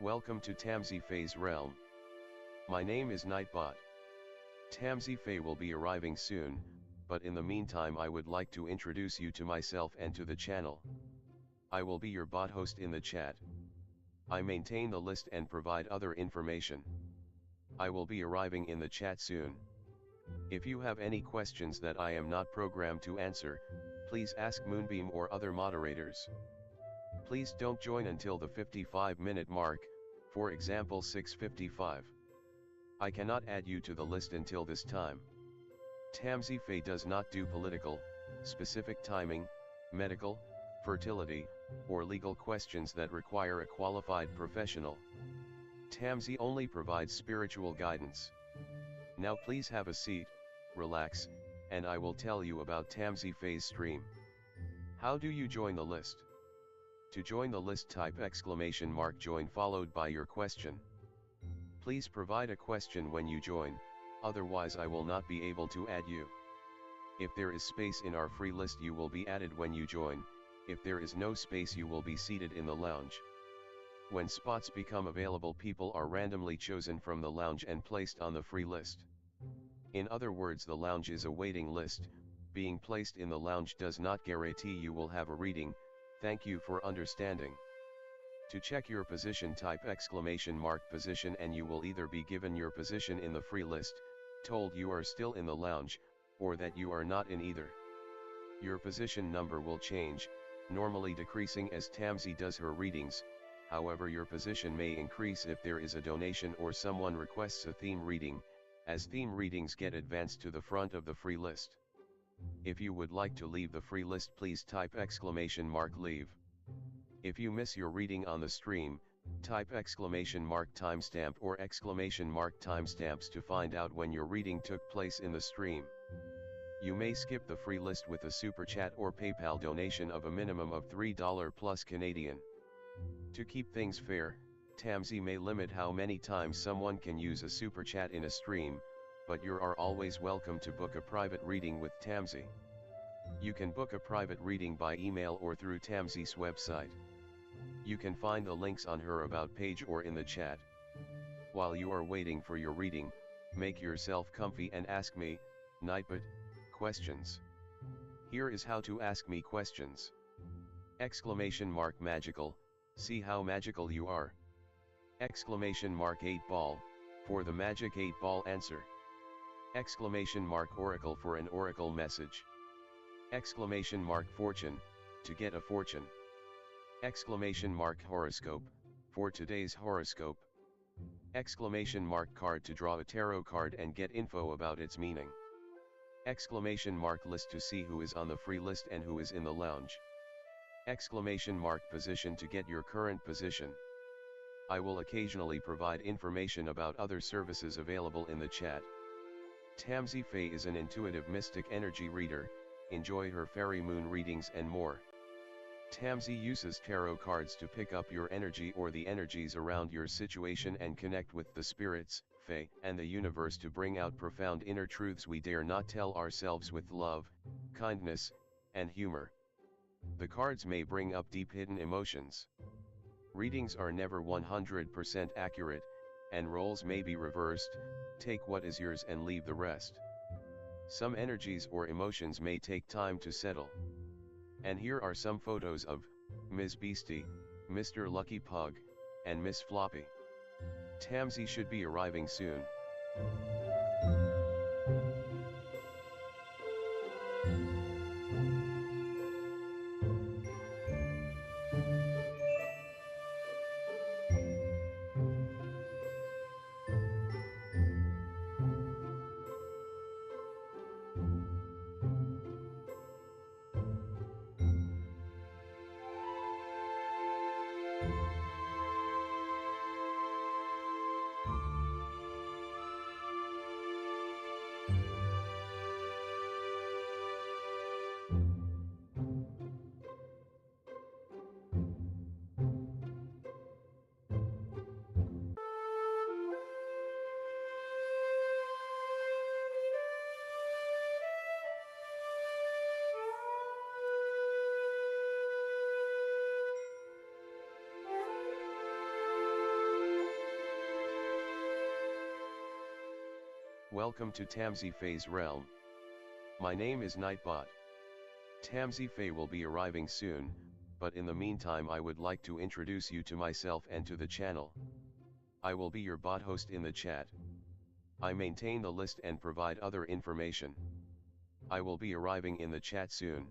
Welcome to tamsyfae's realm. My name is Nightbot. Tamsyfae will be arriving soon, but in the meantime I would like to introduce you to myself and to the channel. I will be your bot host in the chat. I maintain the list and provide other information. I will be arriving in the chat soon. If you have any questions that I am not programmed to answer, please ask Moonbeam or other moderators. Please don't join until the 55-minute mark, for example 6:55. I cannot add you to the list until this time. Tamsyfae does not do political, specific timing, medical, fertility, or legal questions that require a qualified professional. Tamsy only provides spiritual guidance. Now please have a seat, relax, and I will tell you about Tamsyfae's stream. How do you join the list? To join the list, type !join followed by your question. Please provide a question when you join, otherwise I will not be able to add you. If there is space in our free list you will be added when you join, if there is no space you will be seated in the lounge. When spots become available, people are randomly chosen from the lounge and placed on the free list. In other words, the lounge is a waiting list. Being placed in the lounge does not guarantee you will have a reading. Thank you for understanding. To check your position, type !position and you will either be given your position in the free list, told you are still in the lounge, or that you are not in either. Your position number will change, normally decreasing as Tamsy does her readings. However, your position may increase if there is a donation or someone requests a theme reading, as theme readings get advanced to the front of the free list. If you would like to leave the free list, please type !leave. If you miss your reading on the stream, type !timestamp or !timestamps to find out when your reading took place in the stream. You may skip the free list with a super chat or PayPal donation of a minimum of $3 plus Canadian. To keep things fair, Tamsy may limit how many times someone can use a super chat in a stream, but you are always welcome to book a private reading with Tamsy. You can book a private reading by email or through Tamsy's website. You can find the links on her About page or in the chat. While you are waiting for your reading, make yourself comfy and ask me, Nightbot, questions. Here is how to ask me questions. !magical, see how magical you are. !8 ball, for the magic 8-ball answer. !oracle for an oracle message. !fortune, to get a fortune. !horoscope, for today's horoscope. !card to draw a tarot card and get info about its meaning. !list to see who is on the free list and who is in the lounge. !position to get your current position. I will occasionally provide information about other services available in the chat. Tamsyfae is an intuitive mystic energy reader. Enjoy her fairy moon readings and more. Tamsy uses tarot cards to pick up your energy or the energies around your situation and connect with the spirits, fae, and the universe to bring out profound inner truths we dare not tell ourselves with love, kindness, and humor. The cards may bring up deep hidden emotions. Readings are never 100% accurate, and roles may be reversed. Take what is yours and leave the rest. Some energies or emotions may take time to settle. And here are some photos of Ms. Beastie, Mr. Lucky Pug, and Miss Floppy. Tamsy should be arriving soon. Welcome to tamsyfae's realm. My name is Nightbot. Tamsyfae will be arriving soon, but in the meantime I would like to introduce you to myself and to the channel. I will be your bot host in the chat. I maintain the list and provide other information. I will be arriving in the chat soon.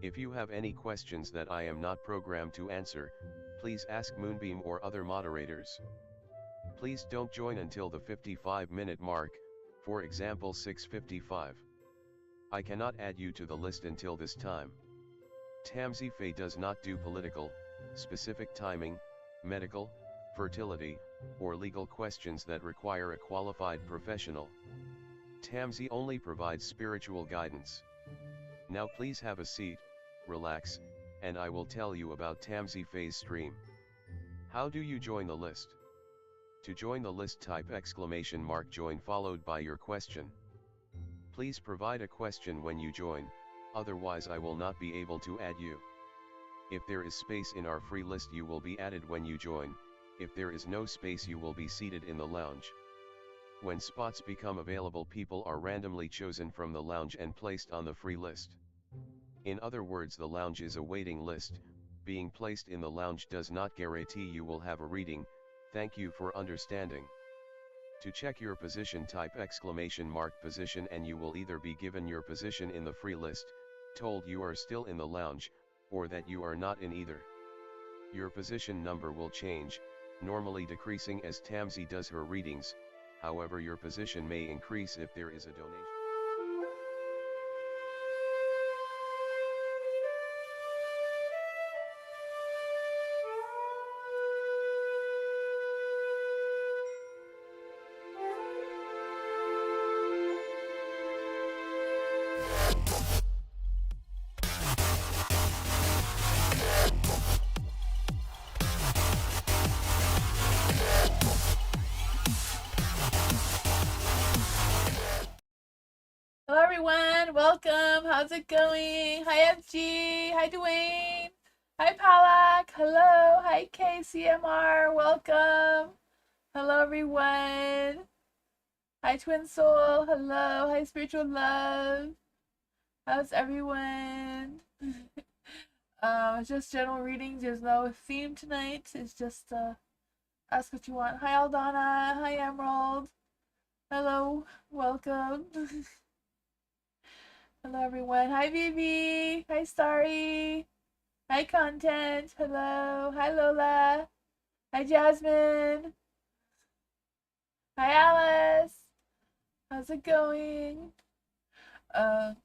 If you have any questions that I am not programmed to answer, please ask Moonbeam or other moderators. Please don't join until the 55-minute mark, for example 6:55. I cannot add you to the list until this time. Tamsyfae does not do political, specific timing, medical, fertility, or legal questions that require a qualified professional. Tamsy only provides spiritual guidance. Now please have a seat, relax, and I will tell you about Tamsyfae's stream. How do you join the list? To join the list, type !join followed by your question. Please provide a question when you join, otherwise I will not be able to add you. If there is space in our free list you will be added when you join, if there is no space you will be seated in the lounge. When spots become available people are randomly chosen from the lounge and placed on the free list. In other words, the lounge is a waiting list. Being placed in the lounge does not guarantee you will have a reading. Thank you for understanding. To check your position, type !position and you will either be given your position in the free list, told you are still in the lounge, or that you are not in either. Your position number will change, normally decreasing as Tamsy does her readings, however your position may increase if there is a donation. Hello everyone, welcome, how's it going? Hi FG, hi Dwayne, hi Palak, hello, hi KCMR, welcome. Hello everyone. Hi Twin Soul, hello, hi Spiritual Love. How's everyone? It's just general readings, there's no theme tonight, it's just ask what you want. Hi Aldana, hi Emerald. Hello, welcome. Hello everyone. Hi Vivi. Hi Starry. Hi Content. Hello. Hi Lola. Hi Jasmine. Hi Alice. How's it going?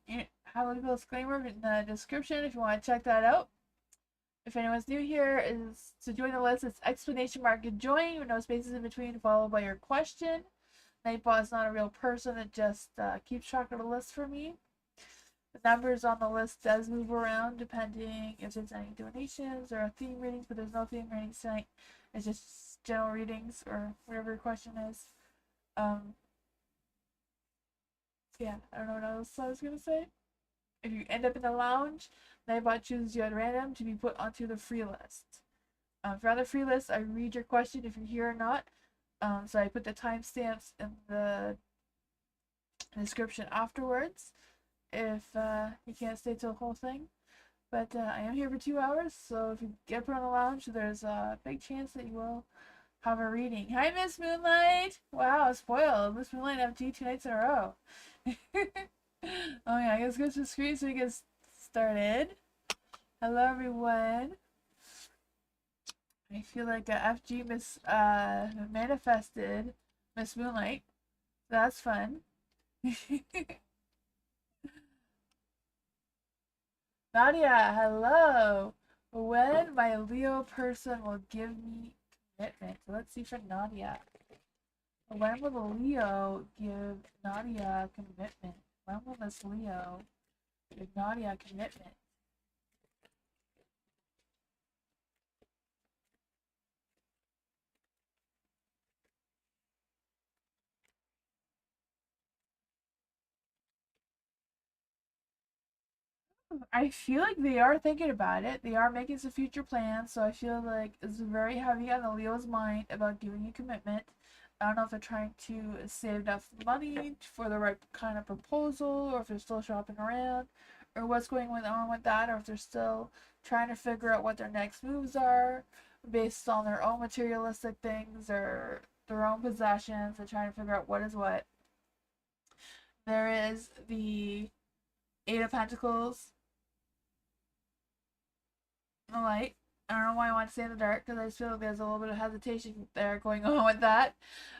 You have a little disclaimer in the description if you want to check that out. If anyone's new here, is to join the list, it's !join with no spaces in between, followed by your question. Nightbot is not a real person, it just keeps track of the list for me. The numbers on the list does move around depending if there's any donations or theme readings, but there's no theme readings tonight. It's just general readings or whatever your question is. Yeah, I don't know what else I was gonna say. If you end up in the lounge, Nightbot chooses you at random to be put onto the free list. If you're on the free list, I read your question if you're here or not. So I put the timestamps in the description afterwards if you can't stay till the whole thing. But I am here for 2 hours, so if you get put on the lounge, there's a big chance that you will have a reading. Hi, Miss Moonlight! Wow, spoiled. Miss Moonlight FG 2 nights in a row. Oh yeah, I guess go to the screen so we get started. Hello, everyone. I feel like FG manifested Miss Moonlight. That's fun. Nadia, hello. When my Leo person will give me commitment. Let's see for Nadia. When will the Leo give Nadia commitment? When will this Leo give Nadia commitment? I feel like they are thinking about it. They are making some future plans, so I feel like it's very heavy on the Leo's mind about giving you commitment. I don't know if they're trying to save enough money for the right kind of proposal, or if they're still shopping around, or what's going on with that, or if they're still trying to figure out what their next moves are based on their own materialistic things or their own possessions, and trying to figure out what is what. There is the Eight of Pentacles, the light. I don't know why I want to say in the dark, because I just feel like there's a little bit of hesitation there going on with that.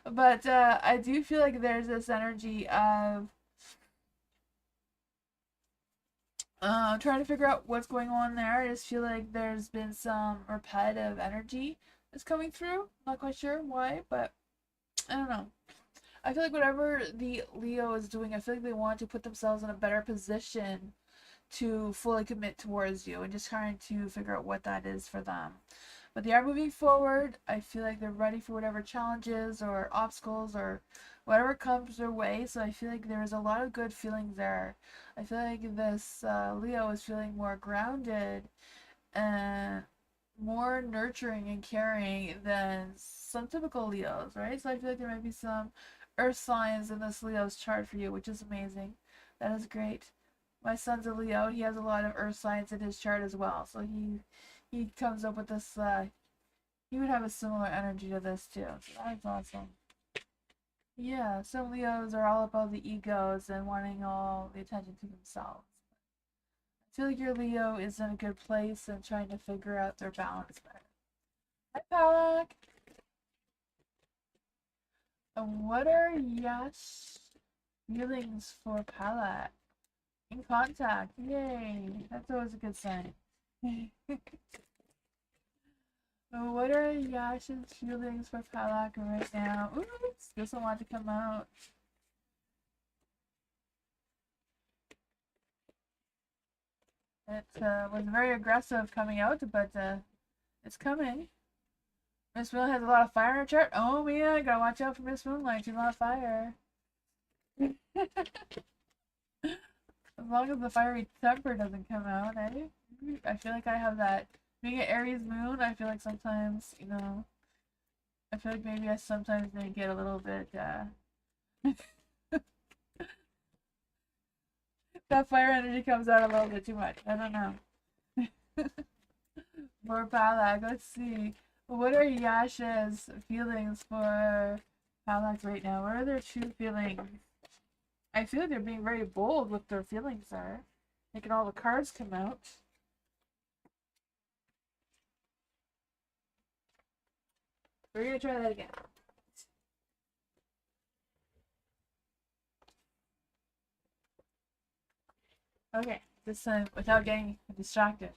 But I do feel like there's this energy of trying to figure out what's going on there. I just feel like there's been some repetitive energy that's coming through. Not quite sure why, but I don't know. I feel like whatever the Leo is doing, I feel like they want to put themselves in a better position to fully commit towards you, and just trying to figure out what that is for them. But they are moving forward. I feel like they're ready for whatever challenges or obstacles or whatever comes their way. So I feel like there's a lot of good feelings there. I feel like this Leo is feeling more grounded and more nurturing and caring than some typical Leos, right? So I feel like there might be some earth signs in this Leo's chart for you, which is amazing. That is great. My son's a Leo. He has a lot of earth signs in his chart as well. So he comes up with this he would have a similar energy to this too. So that's awesome. Yeah, some Leos are all about the egos and wanting all the attention to themselves. I feel like your Leo is in a good place and trying to figure out their balance better. Hi, Palak. What are Yash feelings for Palak? In contact. Yay. That's always a good sign. What are Yash's feelings for Palak right now? Oops, doesn't want to come out. It was very aggressive coming out, but it's coming. Miss Moon has a lot of fire in her chart. Oh man, gotta watch out for Miss Moonlight. She's a lot of fire. As long as the fiery temper doesn't come out, eh? I feel like I have that. Being an Aries moon, I feel like sometimes, I feel like maybe I sometimes may get a little bit, that fire energy comes out a little bit too much. I don't know. More Palak, let's see. What are Yasha's feelings for Palak right now? What are their true feelings? I feel like they're being very bold with their feelings there. Making all the cards come out. We're gonna try that again. Okay, this time without getting distracted.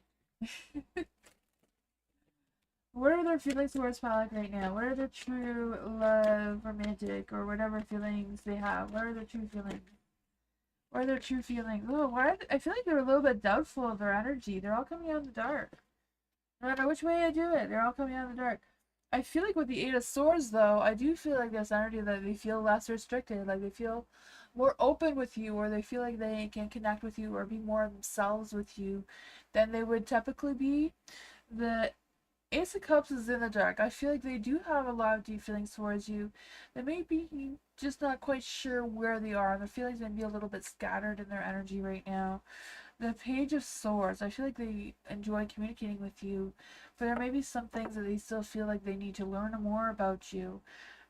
What are their feelings towards Palak right now? What are their true love, romantic, or whatever feelings they have? What are their true feelings? What are their true feelings? Oh, I feel like they're a little bit doubtful of their energy. They're all coming out in the dark. No matter which way I do it, they're all coming out in the dark. I feel like with the Eight of Swords, though, I do feel like this energy that they feel less restricted. Like they feel more open with you, or they feel like they can connect with you or be more themselves with you than they would typically be. The Ace of Cups is in the dark. I feel like they do have a lot of deep feelings towards you. They may be just not quite sure where they are. Their feelings may be a little bit scattered in their energy right now. The Page of Swords, I feel like they enjoy communicating with you, but there may be some things that they still feel like they need to learn more about you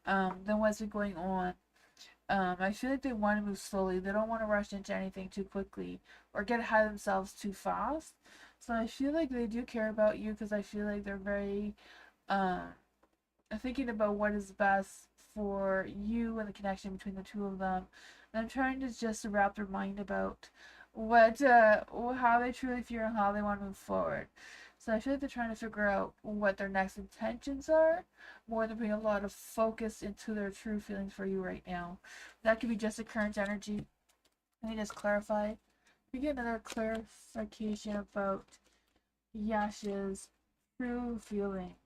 than what's been going on. I feel like they want to move slowly. They don't want to rush into anything too quickly or get ahead of themselves too fast. So I feel like they do care about you, because I feel like they're very thinking about what is best for you and the connection between the two of them. And I'm trying to just wrap their mind about how they truly feel and how they want to move forward. So I feel like they're trying to figure out what their next intentions are, more than putting a lot of focus into their true feelings for you right now. That could be just a current energy. Let me just clarify. We get another clarification about Yasha's true feeling.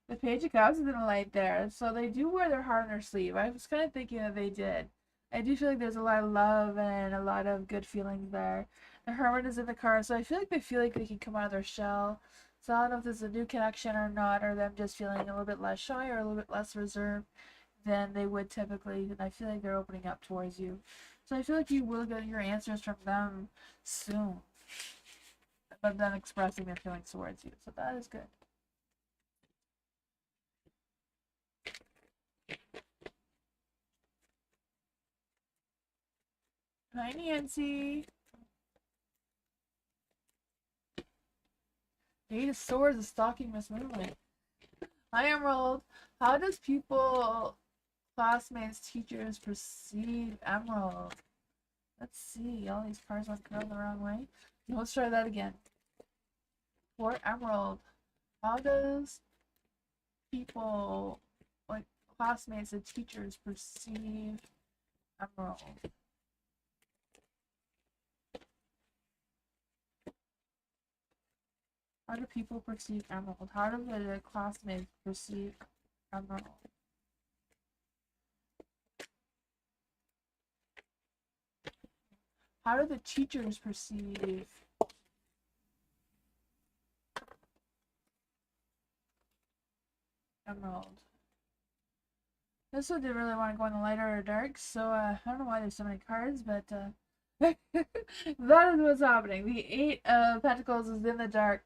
The Page of Cups is in the light there, so they do wear their heart on their sleeve. I was kind of thinking that they did. I do feel like there's a lot of love and a lot of good feelings there. The Hermit is in the card, so I feel like they can come out of their shell. So I don't know if this is a new connection or not, or them just feeling a little bit less shy or a little bit less reserved than they would typically. And I feel like they're opening up towards you. So I feel like you will get your answers from them soon, but then expressing their feelings towards you. So that is good. Hi, Nancy. Eight of Swords is stalking Miss Moonlight. Hi, Emerald. How does people, classmates, teachers perceive Emerald? Let's see. All these cards went the wrong way. Let's try that again. For Emerald, how does people, like classmates and teachers, perceive Emerald? How do people perceive Emerald? How do the classmates perceive Emerald? How do the teachers perceive Emerald? This one didn't really want to go in the lighter or dark, so I don't know why there's so many cards, but that is what's happening. The Eight of Pentacles is in the dark.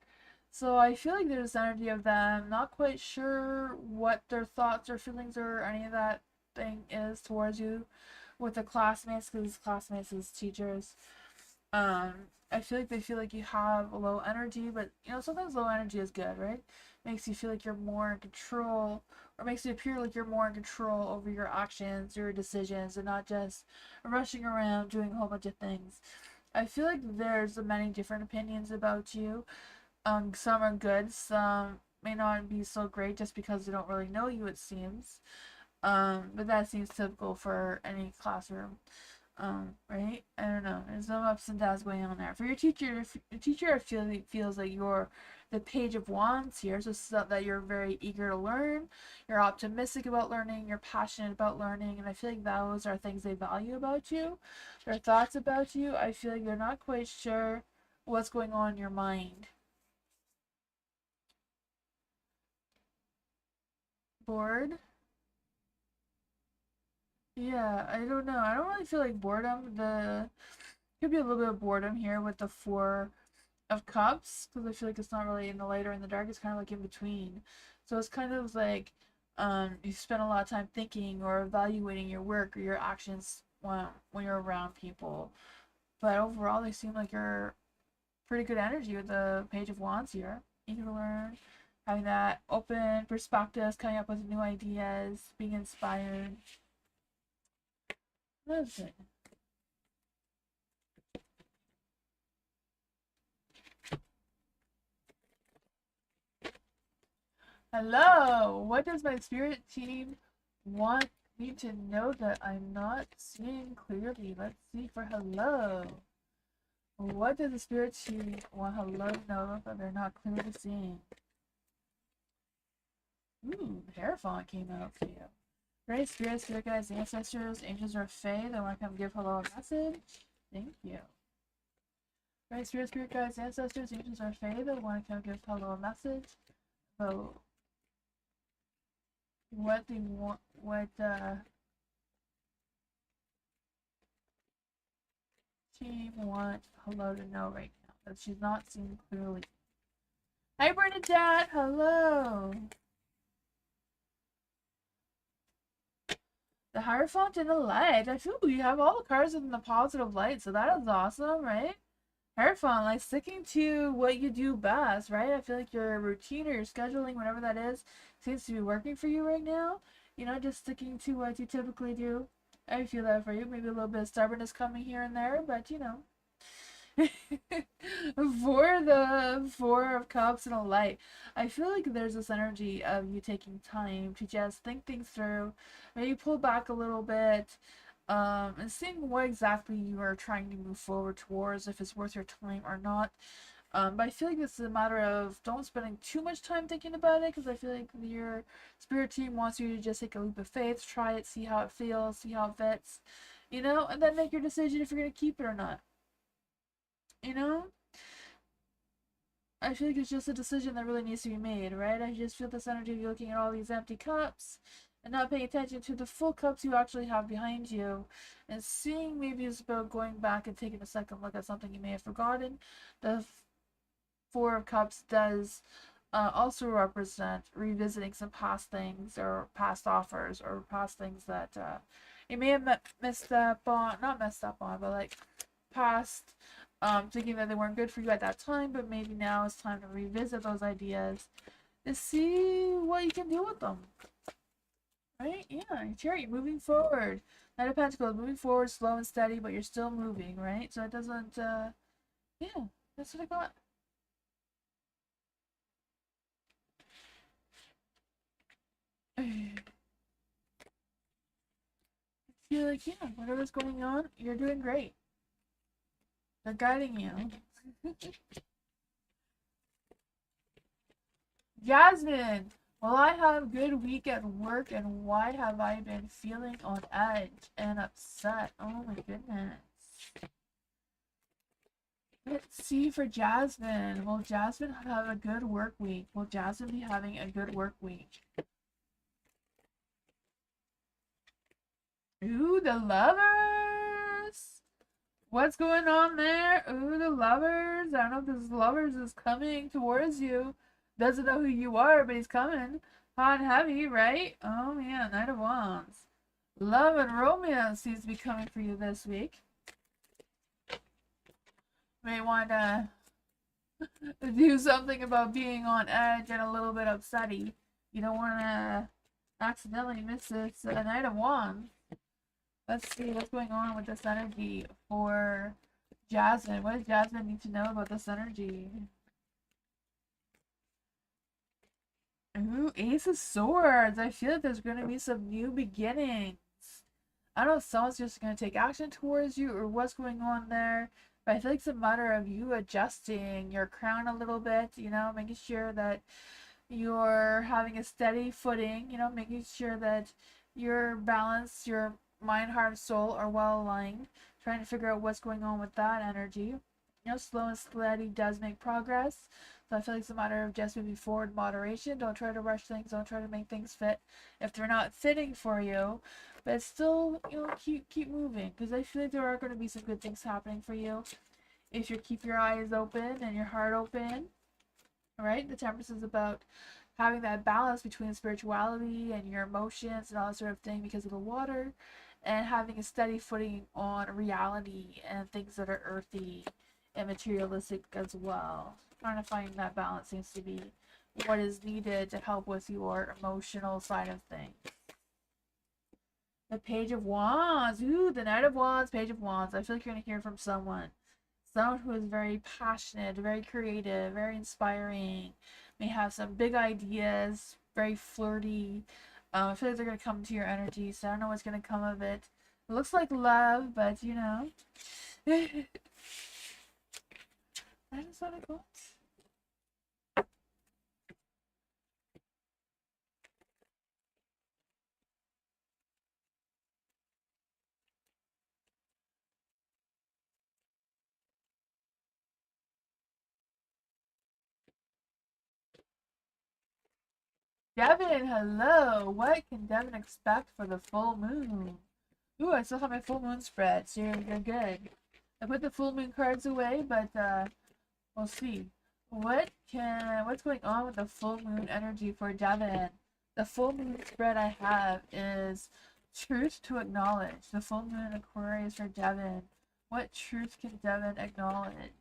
So I feel like there's energy of them not quite sure what their thoughts or feelings or any of that thing is towards you with the classmates, because classmates is teachers. I feel like they feel like you have a low energy, but you know, sometimes low energy is good, right? Makes you feel like you're more in control, or makes you appear like you're more in control over your actions, your decisions, and not just rushing around doing a whole bunch of things. I feel like there's many different opinions about you. Some are good, some may not be so great just because they don't really know you, it seems. But that seems typical for any classroom. Right? I don't know. There's some ups and downs going on there. For your teacher, if your teacher feels like you're the Page of Wands here, so that you're very eager to learn, you're optimistic about learning, you're passionate about learning, and I feel like those are things they value about you. Their thoughts about you, I feel like they're not quite sure what's going on in your mind. Bored? Yeah, I don't know. I don't really feel like boredom. Could be a little bit of boredom here with the Four of Cups, because I feel like it's not really in the light or in the dark. It's kind of like in between. So it's kind of like you spend a lot of time thinking or evaluating your work or your actions when you're around people. But overall, they seem like you're pretty good energy with the Page of Wands here. Eager to learn, having that open perspectives, coming up with new ideas, being inspired. That's it. Hello! What does my spirit team want me to know that I'm not seeing clearly? Let's see for hello. What does the spirit team want hello to know that they're not clearly seeing? Ooh, Hierophant came out for you. Great spirits, spirit guides, ancestors, angels, or fae that want to come give hello a message. Thank you. Great spirits, spirit guides, ancestors, angels, or fae that want to come give hello a message. So what they want, what team want hello to know right now that she's not seeing clearly. Hi Bernadette, hello. The Hierophant in the light. I feel you have all the cards in the positive light, so that is awesome, right? Hierophant, like sticking to what you do best, right? I feel like your routine or your scheduling, whatever that is, seems to be working for you right now. You know, just sticking to what you typically do. I feel that for you. Maybe a little bit of stubbornness coming here and there, but you know. For the Four of Cups and a light, I feel like there's this energy of you taking time to just think things through, maybe pull back a little bit, and seeing what exactly you are trying to move forward towards, if it's worth your time or not. But I feel like this is a matter of don't spending too much time thinking about it, because I feel like your spirit team wants you to just take a leap of faith, try it, see how it feels, see how it fits, you know, and then make your decision if you're going to keep it or not. You know? I feel like it's just a decision that really needs to be made, right? I just feel this energy of you looking at all these empty cups and not paying attention to the full cups you actually have behind you, and seeing maybe it's about going back and taking a second look at something you may have forgotten. The Four of Cups does also represent revisiting some past things or past offers or past things that you may have messed up on, not messed up on, but like past, thinking that they weren't good for you at that time, but maybe now it's time to revisit those ideas to see what you can do with them. Right? Yeah, you're moving forward. Knight of Pentacles, moving forward, slow and steady, but you're still moving, right? So it doesn't, yeah, that's what I got. I feel like, yeah, whatever's going on, you're doing great. They're guiding you. Jasmine, will I have a good week at work, and why have I been feeling on edge and upset? Oh my goodness. Let's see for Jasmine. Will Jasmine have a good work week? Will Jasmine be having a good work week? Ooh, the lovers! What's going on there? Ooh, the lovers. I don't know if this lovers is coming towards you. Doesn't know who you are, but he's coming. Hot and heavy, right? Oh man, Knight of Wands. Love and romance seems to be coming for you this week. May want to do something about being on edge and a little bit upsetty. You don't want to accidentally miss this Knight of Wands. Let's see what's going on with this energy for Jasmine. What does Jasmine need to know about this energy? Ooh, Ace of Swords. I feel like there's going to be some new beginnings. I don't know if someone's just going to take action towards you or what's going on there. But I feel like it's a matter of you adjusting your crown a little bit, you know, making sure that you're having a steady footing, you know, making sure that your balance, your mind, heart, and soul are well aligned, trying to figure out what's going on with that energy. You know, slow and steady does make progress. So I feel like it's a matter of just moving forward, moderation. Don't try to rush things. Don't try to make things fit if they're not fitting for you. But still, you know, keep moving, because I feel like there are going to be some good things happening for you if you keep your eyes open and your heart open. Right? The Temperance is about having that balance between spirituality and your emotions and all that sort of thing because of the water, and having a steady footing on reality and things that are earthy and materialistic as well. Trying to find that balance seems to be what is needed to help with your emotional side of things. The Page of Wands. Ooh, the Knight of Wands, Page of Wands. I feel like you're going to hear from someone. Someone who is very passionate, very creative, very inspiring, may have some big ideas, very flirty. I feel like they're going to come to your energy, so I don't know what's going to come of it. It looks like love, but you know. That is what I got. Devin, hello. What can Devin expect for the full moon? Ooh, I still have my full moon spread, so you're good. I put the full moon cards away, but we'll see. What's going on with the full moon energy for Devin? The full moon spread I have is truth to acknowledge. The full moon Aquarius for Devin. What truth can Devin acknowledge?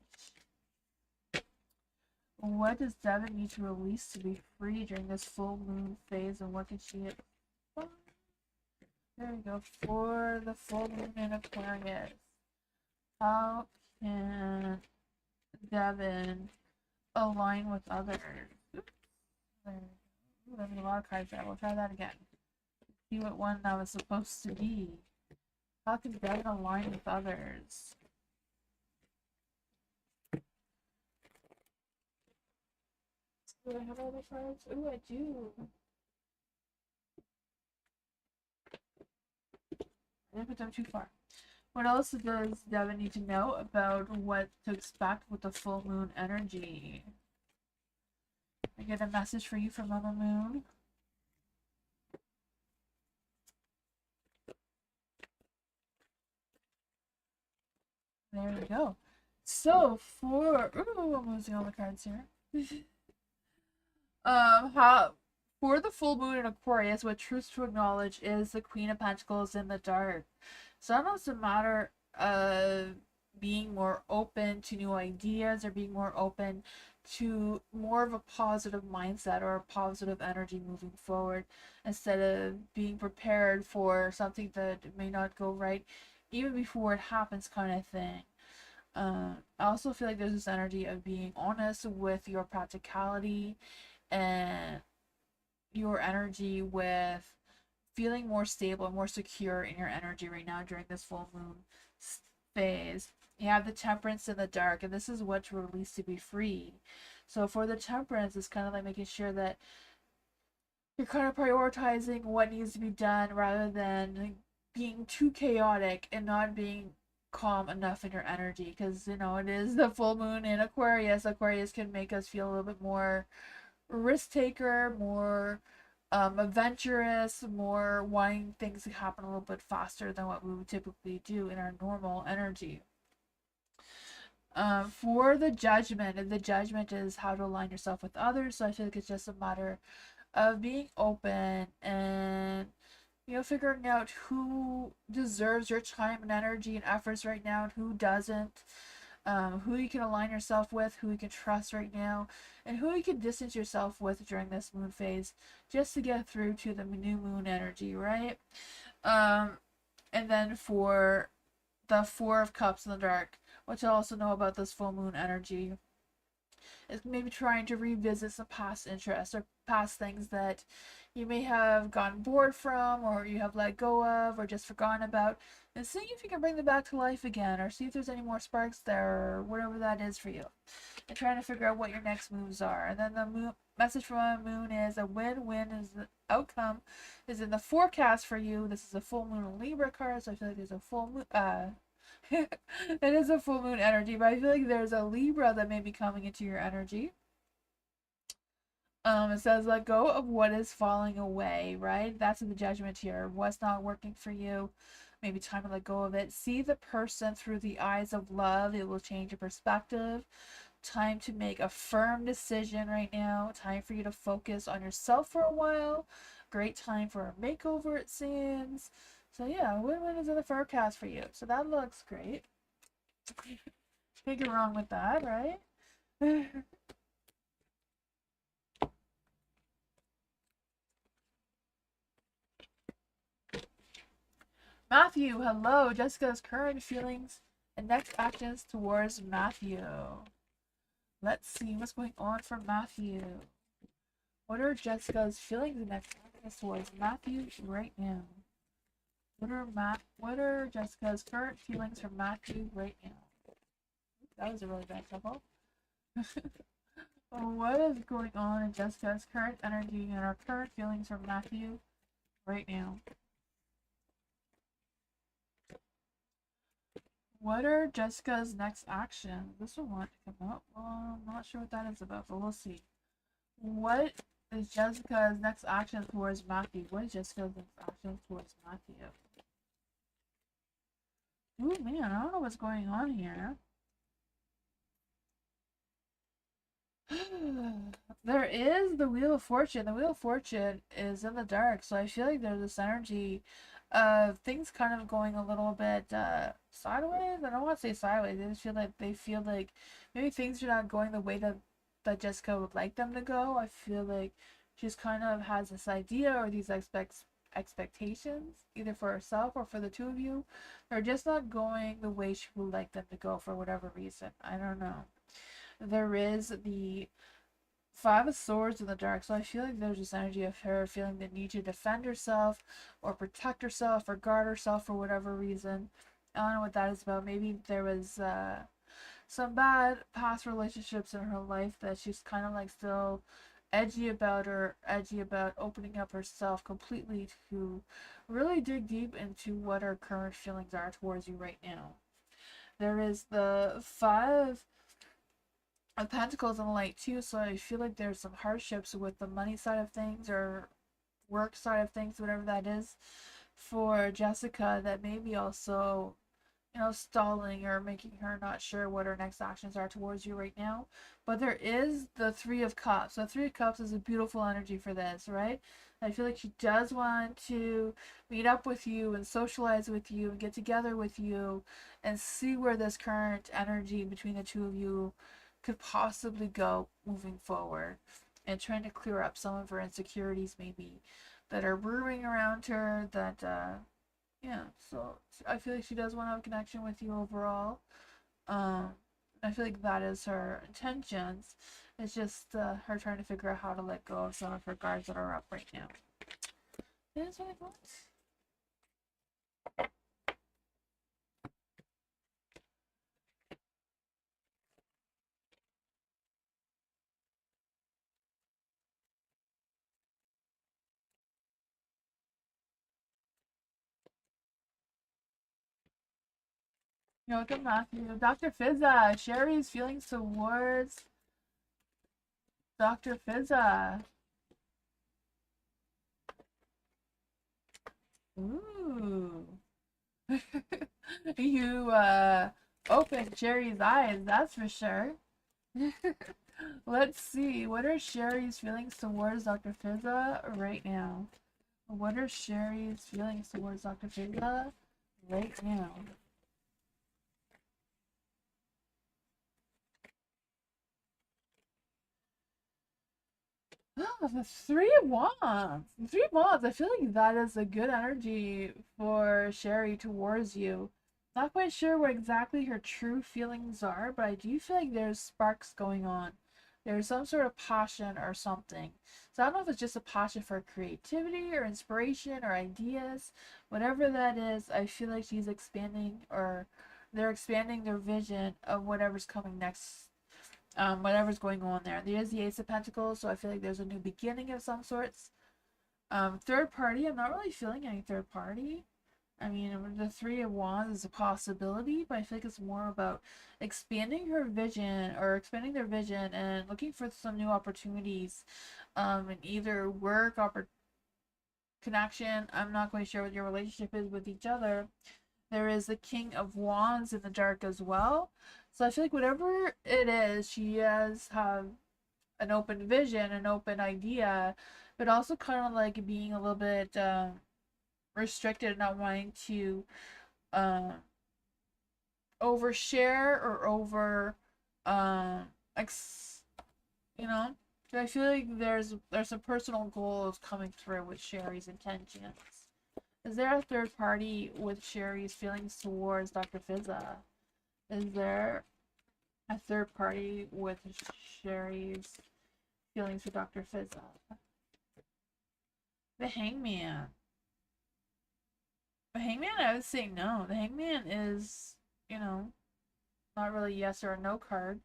What does Devin need to release to be free during this full moon phase, and what can she expect? There we go. For the full moon in Aquarius, how can Devin align with others? Oops. Ooh, there's a lot of cards there. We'll try that again. See what one that was supposed to be. How can Devin align with others? Do I have other cards? Ooh, I do. I didn't put them too far. What else does Devin need to know about what to expect with the full moon energy? I get a message for you from Mama Moon. There we go. So for I'm losing all the cards here. How for the full moon in Aquarius, what truth to acknowledge is the Queen of Pentacles in the dark. So it's a matter of being more open to new ideas or being more open to more of a positive mindset or a positive energy moving forward instead of being prepared for something that may not go right even before it happens, kind of thing. I also feel like there's this energy of being honest with your practicality and your energy with feeling more stable and more secure in your energy right now during this full moon phase. You have the temperance in the dark, and this is what to release to be free. So for the temperance, it's kind of like making sure that you're kind of prioritizing what needs to be done rather than being too chaotic and not being calm enough in your energy, because it is the full moon in Aquarius can make us feel a little bit more risk taker, more adventurous, more wanting things to happen a little bit faster than what we would typically do in our normal energy. For the judgment, and the judgment is how to align yourself with others. So I feel like it's just a matter of being open and figuring out who deserves your time and energy and efforts right now and who doesn't, who you can align yourself with, who you can trust right now, and who you can distance yourself with during this moon phase just to get through to the new moon energy, right? And then for the Four of Cups in the dark, what you also know about this full moon energy is maybe trying to revisit some past interests or past things that you may have gotten bored from or you have let go of or just forgotten about, and seeing if you can bring them back to life again or see if there's any more sparks there or whatever that is for you, and trying to figure out what your next moves are. And then the message from the moon is a win-win is the outcome is in the forecast for you. This is a full moon Libra card, so I feel like there's a full moon it is a full moon energy, but I feel like there's a Libra that may be coming into your energy. It says let go of what is falling away, right? That's in the judgment here. What's not working for you, maybe time to let go of it. See the person through the eyes of love. It will change your perspective. Time to make a firm decision right now. Time for you to focus on yourself for a while. Great time for a makeover, it seems. So yeah, win-win is in the forecast for you. So that looks great. Can't go wrong with that, right? Matthew, hello. Jessica's current feelings and next actions towards Matthew. Let's see what's going on for Matthew. What are Jessica's feelings and next actions towards Matthew right now? What are Jessica's current feelings for Matthew right now? That was a really bad shuffle. What is going on in Jessica's current energy and our current feelings for Matthew right now? What are Jessica's next actions? This will want to come up. Well, I'm not sure what that is about, but we'll see. What is Jessica's next action towards Matthew? What is Jessica's next action towards Matthew? Ooh, man, I don't know what's going on here. There is the Wheel of Fortune. The Wheel of Fortune is in the dark, so I feel like there's this energy of things kind of going a little bit sideways. I don't want to say sideways. I just feel like maybe things are not going the way that Jessica would like them to go. I feel like she's kind of has this idea or these expectations, either for herself or for the two of you. They're just not going the way she would like them to go for whatever reason. I don't know. There is the Five of Swords in the dark, so I feel like there's this energy of her feeling the need to defend herself or protect herself or guard herself for whatever reason. I don't know what that is about. Maybe there was some bad past relationships in her life that she's kind of like still edgy about, or edgy about opening up herself completely to really dig deep into what her current feelings are towards you right now. There is the Five of Pentacles in the light too, so I feel like there's some hardships with the money side of things or work side of things, whatever that is, for Jessica that may be also, stalling or making her not sure what her next actions are towards you right now. But there is the Three of Cups. The Three of Cups is a beautiful energy for this, right? I feel like she does want to meet up with you and socialize with you and get together with you and see where this current energy between the two of you could possibly go moving forward, and trying to clear up some of her insecurities maybe that are brewing around her that yeah, so I feel like she does want to have a connection with you overall. Um, I feel like that is her intentions. It's just her trying to figure out how to let go of some of her guards that are up right now. That is what I want. You're welcome, Matthew. Dr. Fizza, Sherry's feelings towards Dr. Fizza. Ooh. You opened Sherry's eyes, that's for sure. Let's see. What are Sherry's feelings towards Dr. Fizza right now? What are Sherry's feelings towards Dr. Fizza right now? Oh, the Three of Wands. The Three of Wands. I feel like that is a good energy for Sherry towards you. Not quite sure what exactly her true feelings are, but I do feel like there's sparks going on. There's some sort of passion or something. So I don't know if it's just a passion for creativity or inspiration or ideas. Whatever that is, I feel like she's expanding, or they're expanding their vision of whatever's coming next, whatever's going on there. There's the Ace of Pentacles, so I feel like there's a new beginning of some sorts. Third party, I'm not really feeling any third party. I mean, the Three of Wands is a possibility, but I feel like it's more about expanding her vision, or expanding their vision and looking for some new opportunities, in either work, connection. I'm not quite sure what your relationship is with each other. There is the King of Wands in the dark as well. So I feel like whatever it is, she has have an open vision, an open idea, but also kind of like being a little bit restricted, not wanting to um, overshare or over, um, ex- you know. So I feel like there's some personal goals coming through with Sherry's intentions. Is there a third party with Sherry's feelings towards Dr. Fizza? Is there a third party with Sherry's feelings for Dr. Fizza? The Hangman. The Hangman, I would say no. The Hangman is, not really yes or a no card.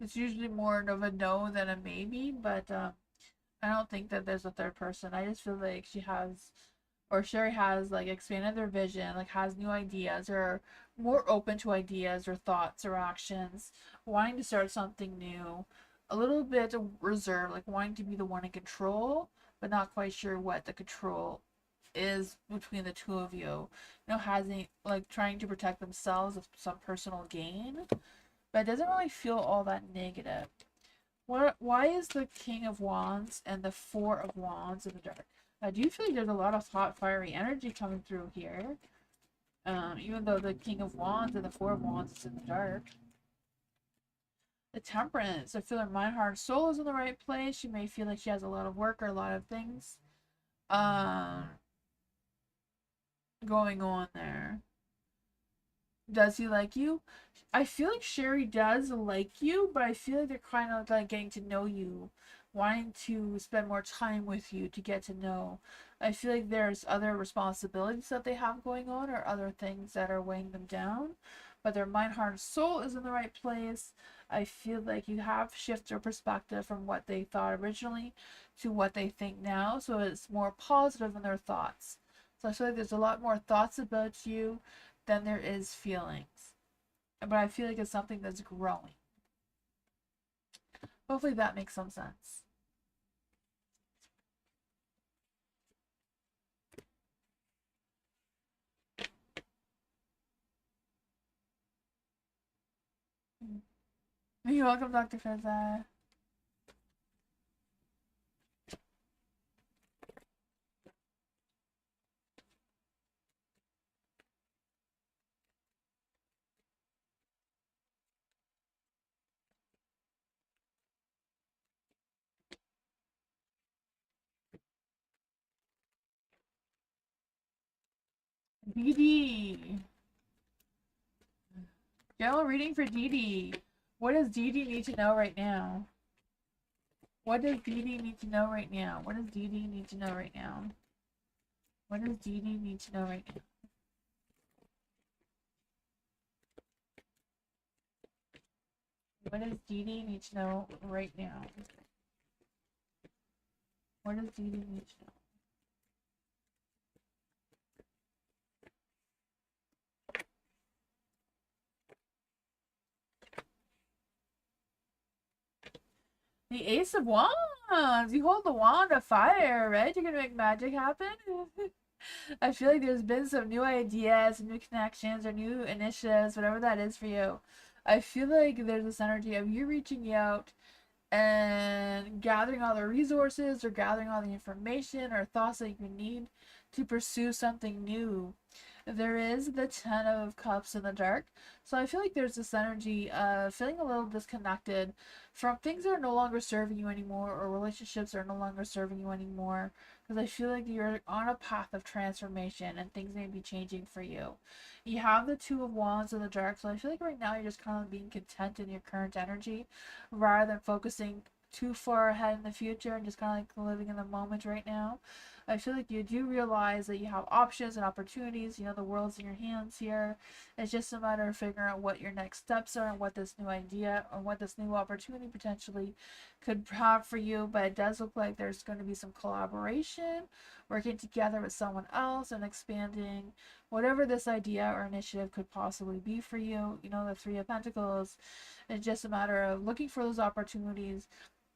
It's usually more of a no than a maybe, but I don't think that there's a third person. I just feel like she has, or Sherry has, like, expanded their vision, like has new ideas, or more open to ideas or thoughts or actions, wanting to start something new, a little bit reserved, like wanting to be the one in control, but not quite sure what the control is between the two of you. Hasn't, like, trying to protect themselves with some personal gain, but it doesn't really feel all that negative. Why is the King of Wands and the Four of Wands in the dark? I do feel like there's a lot of hot, fiery energy coming through here. Even though the King of Wands and the Four of Wands is in the dark. The Temperance. I feel her mind, heart, soul is in the right place. She may feel like she has a lot of work or a lot of things um, going on there. Does he like you? I feel like Sherry does like you, but I feel like they're kind of like getting to know you, wanting to spend more time with you to get to know. I feel like there's other responsibilities that they have going on, or other things that are weighing them down, but their mind, heart, and soul is in the right place. I feel like you have shifted their perspective from what they thought originally to what they think now, so it's more positive in their thoughts. So I feel like there's a lot more thoughts about you than there is feelings. But I feel like it's something that's growing. Hopefully that makes some sense. You're welcome, Dr. Fezza. DD. General reading for DD. What does DD need to know right now? What does DD need to know right now? What does DD need to know right now? What does DD need to know right now? What does DD need to know right now? What does DD need to know? The Ace of Wands! You hold the wand of fire, right? You're gonna make magic happen? I feel like there's been some new ideas, new connections, or new initiatives, whatever that is for you. I feel like there's this energy of you reaching out and gathering all the resources or gathering all the information or thoughts that you need to pursue something new. There is the Ten of Cups in the dark. So I feel like there's this energy of feeling a little disconnected from things that are no longer serving you anymore or relationships that are no longer serving you anymore. Because I feel like you're on a path of transformation and things may be changing for you. You have the Two of Wands in the dark. So I feel like right now you're just kind of being content in your current energy rather than focusing too far ahead in the future and just kind of like living in the moment right now. I feel like you do realize that you have options and opportunities. You know, the world's in your hands here. It's just a matter of figuring out what your next steps are and what this new idea or what this new opportunity potentially could have for you. But it does look like there's going to be some collaboration, working together with someone else and expanding whatever this idea or initiative could possibly be for you. You know, the Three of Pentacles. It's just a matter of looking for those opportunities,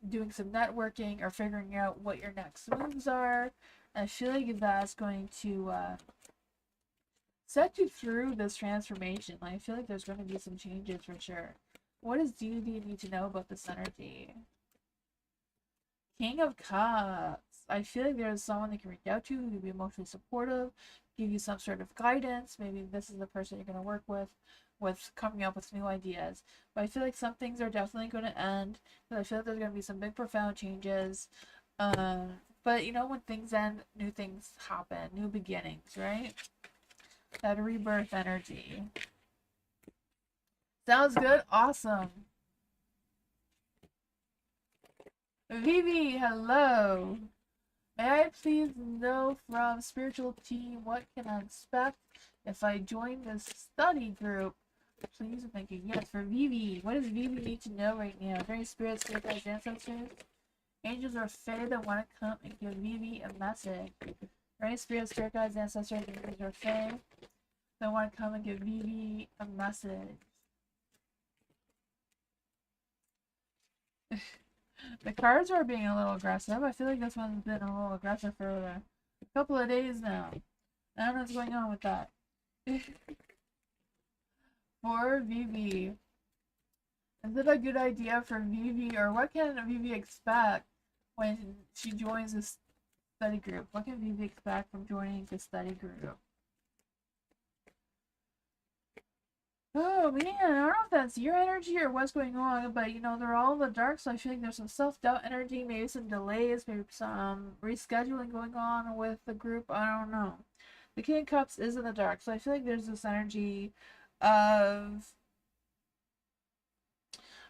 doing some networking, or figuring out what your next moves are. I feel like that's going to set you through this transformation. Like, I feel like there's going to be some changes for sure. What does DD need to know about this energy? King of Cups. I feel like there's someone that can reach out to who can be emotionally supportive, give you some sort of guidance. Maybe this is the person you're going to work with coming up with new ideas. But I feel like some things are definitely going to end. But I feel like there's going to be some big, profound changes. But you know, when things end, new things happen, new beginnings, right? That rebirth energy. Sounds good? Awesome. Vivi, hello. May I please know from spiritual team what can I expect if I join this study group? Please, thank you. Yes, for Vivi. What does Vivi need to know right now? Very spirits, spirit guides, ancestors. Angels or fae that want to come and give Vivi a message. Right? Spirits, spirit guides, ancestors, angels or fae that want to come and give Vivi a message. The cards are being a little aggressive. I feel like this one's been a little aggressive for a couple of days now. I don't know what's going on with that. For Vivi. Is it a good idea for Vivi, or what can Vivi expect when she joins this study group? What can Vivi expect from joining the study group? Oh man, I don't know if that's your energy or what's going on, but you know, they're all in the dark, so I feel like there's some self-doubt energy, maybe some delays, maybe some rescheduling going on with the group. I don't know. The King of Cups is in the dark, so I feel like there's this energy of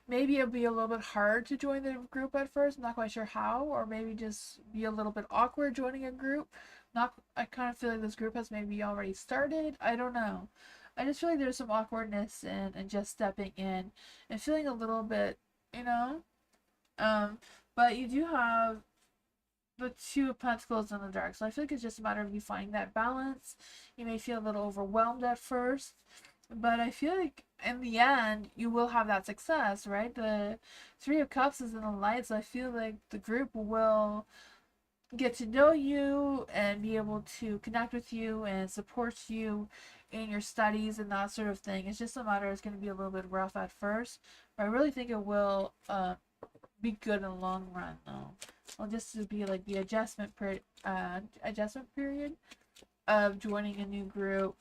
maybe it'll be a little bit hard to join the group at first. I'm not quite sure how, or maybe just be a little bit awkward joining a group. Not, I kind of feel like this group has maybe already started. I don't know. I just feel like there's some awkwardness and just stepping in and feeling a little bit, you know. But you do have the Two of Pentacles in the dark, so I feel like it's just a matter of you finding that balance. You may feel a little overwhelmed at first, but I feel like in the end, you will have that success, right? The Three of Cups is in the light, so I feel like the group will get to know you and be able to connect with you and support you in your studies and that sort of thing. It's just a matter, it's going to be a little bit rough at first, but I really think it will be good in the long run, though. Well, just to be like the adjustment period of joining a new group.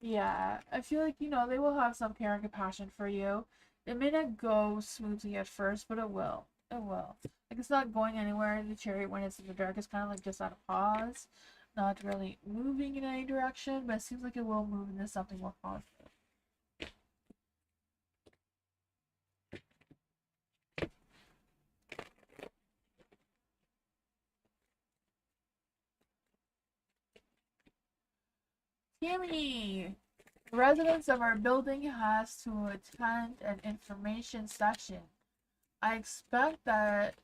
Yeah, I feel like, they will have some care and compassion for you. It may not go smoothly at first, but it will. It will. Like, it's not going anywhere. The chariot, when it's in the dark, is kind of like just on a pause, not really moving in any direction, but it seems like it will move into something more positive. Tammy! Residents of our building has to attend an information session. I expect that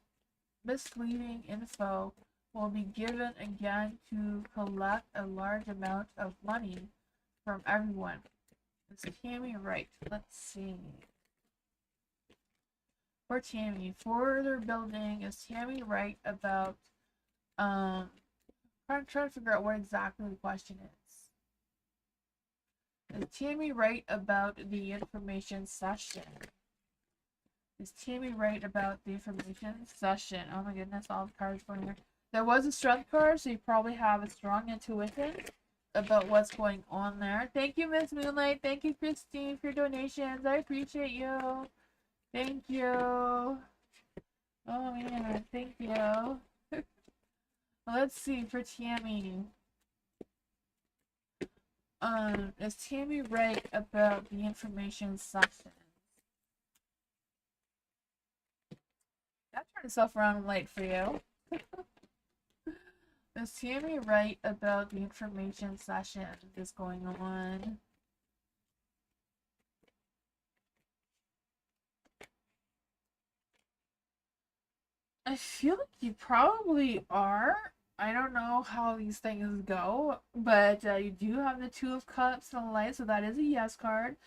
misleading info will be given again to collect a large amount of money from everyone. Is Tammy right? Let's see. For Tammy, for their building, is Tammy right about I'm trying to figure out what exactly the question is. Is Tammy right about the information session? Is Tammy right about the information session? Oh my goodness, all the cards going here. There was a strength card, so you probably have a strong intuition about what's going on there. Thank you, Miss Moonlight. Thank you, Christine, for your donations. I appreciate you. Thank you. Oh man, thank you. Let's see for Tammy. Is Tammy right about the information section? That turned itself around late for you. Is Tammy right about the information session that's going on? I feel like you probably are. I don't know how these things go, but you do have the Two of Cups and the Light, so that is a yes card.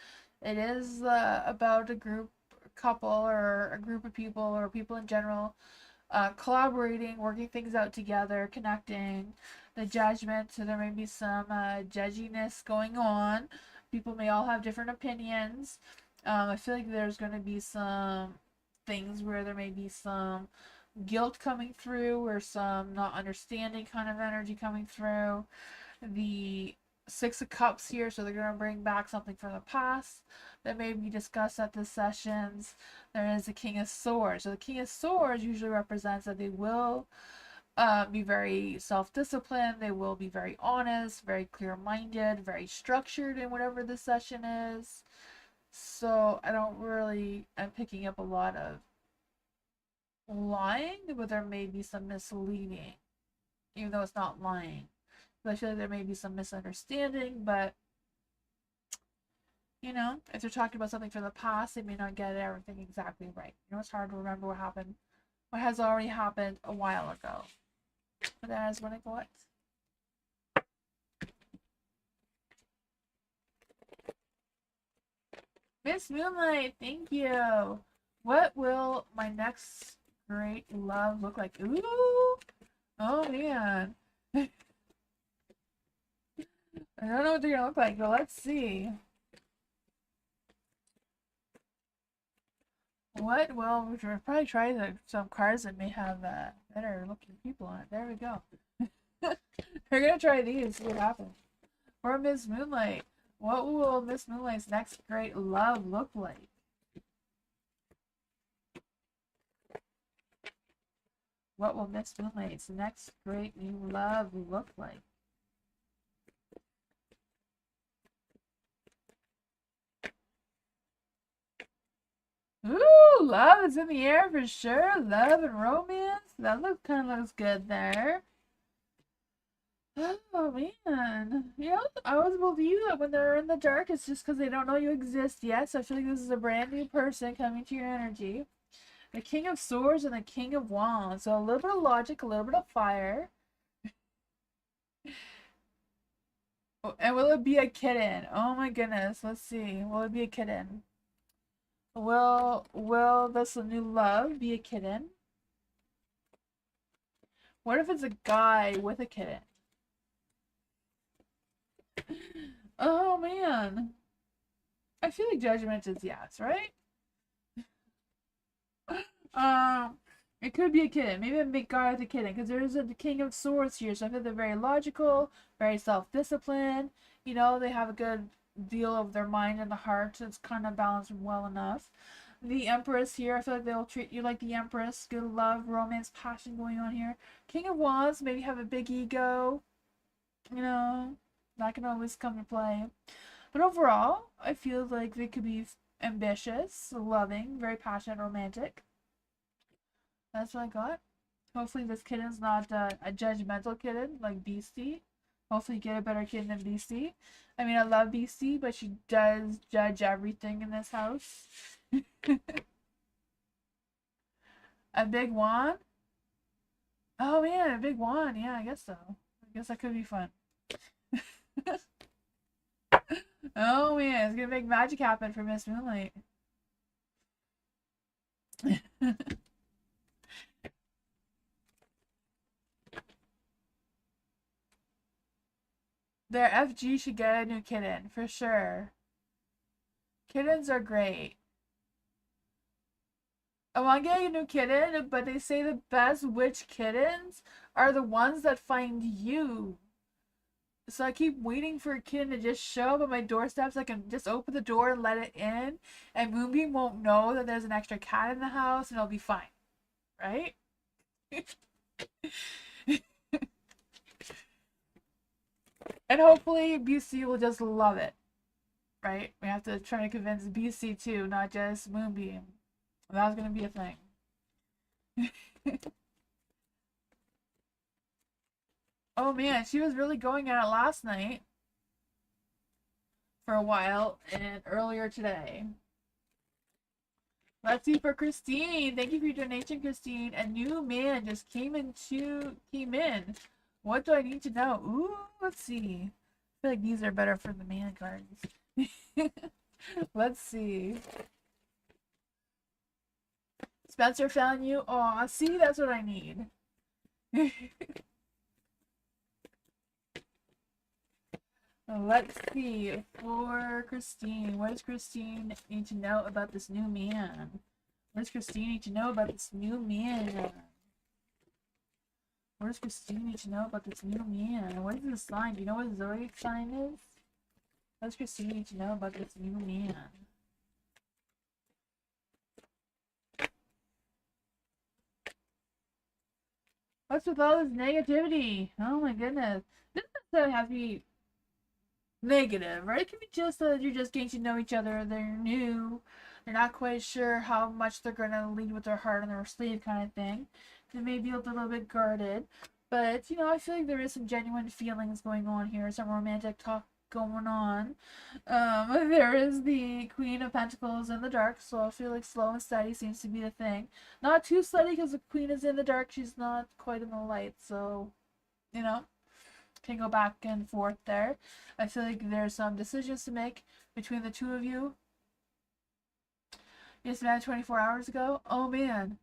It is about a group, couple, or a group of people, or people in general, collaborating, working things out together, connecting. The Judgment, so there may be some judginess going on. People may all have different opinions. I feel like there's going to be some things where there may be some guilt coming through or some not understanding kind of energy coming through. The Six of Cups here, so they're going to bring back something from the past that may be discussed at the sessions. There is the King of Swords. So the King of Swords usually represents that they will be very self-disciplined, they will be very honest, very clear-minded, very structured in whatever the session is. So I'm picking up a lot of lying, but there may be some misleading, even though it's not lying. So I feel like there may be some misunderstanding, but if they're talking about something from the past, they may not get everything exactly right. It's hard to remember what has already happened a while ago. But that is what I got. Miss Moonlight, thank you. What will my next great love look like? Ooh! Oh man. I don't know what they're gonna look like, but let's see. We should probably try some cards that may have better looking people on it. There we go. We're gonna try these, see what happens. For Miss Moonlight, what will Miss Moonlight's next great love look like? What will Miss Moonlight's next great new love look like? Ooh, love is in the air for sure. Love and romance. That kind of looks good there. Oh man, I always believe that when they're in the dark, it's just because they don't know you exist yet. So I feel like this is a brand new person coming to your energy. The King of Swords and the King of Wands. So a little bit of logic, a little bit of fire. And will it be a kitten? Oh my goodness. Let's see. Will it be a kitten? Will this new love be a kitten? What if it's a guy with a kitten? Oh man. I feel like judgment is yes, right? Um, it could be a kitten. Maybe a big guy with a kitten, because there's a King of Swords here. So I feel they're very logical, very self-disciplined. You know, they have a good deal of their mind and the heart. It's kind of balanced well enough. The Empress here, I feel like they'll treat you like the Empress. Good love, romance, passion going on here. King of Wands, maybe have a big ego. You know, that can always come to play. But overall, I feel like they could be ambitious, loving, very passionate, romantic. That's what I got. Hopefully this kitten's not a judgmental kitten like Beastie. Hopefully you get a better kitten than Beastie. I mean, I love Beastie, but she does judge everything in this house. A big wand? Oh man, a big wand. Yeah, I guess so. I guess that could be fun. Oh man, it's gonna make magic happen for Miss Moonlight. Their FG should get a new kitten, for sure. Kittens are great. I want to get a new kitten, but they say the best witch kittens are the ones that find you. So I keep waiting for a kitten to just show up at my doorstep so I can just open the door and let it in. And Moonbeam won't know that there's an extra cat in the house and it'll be fine. Right? And hopefully BC will just love it. Right? We have to try to convince BC too, not just Moonbeam. That's gonna be a thing. Oh man, she was really going at it last night for a while and earlier today. Let's see for Christine. Thank you for your donation, Christine. A new man just came in. What do I need to know? Ooh, let's see. I feel like these are better for the man cards. Let's see. Spencer found you. Aw, see, that's what I need. Let's see for Christine. What does Christine need to know about this new man? What does Christine need to know about this new man? What does Christine need to know about this new man? What is his sign? Do you know what his zodiac sign is? What does Christine need to know about this new man? What's with all this negativity? Oh my goodness. This doesn't have to be negative, right? It can be just that you're just getting to know each other. They're new. They're not quite sure how much they're going to lead with their heart on their sleeve kind of thing. They may be a little bit guarded. But, you know, I feel like there is some genuine feelings going on here. Some romantic talk going on. There is the Queen of Pentacles in the dark. So I feel like slow and steady seems to be the thing. Not too steady because the Queen is in the dark. She's not quite in the light. So, you know, can go back and forth there. I feel like there's some decisions to make between the two of you. You just met 24 hours ago. Oh man.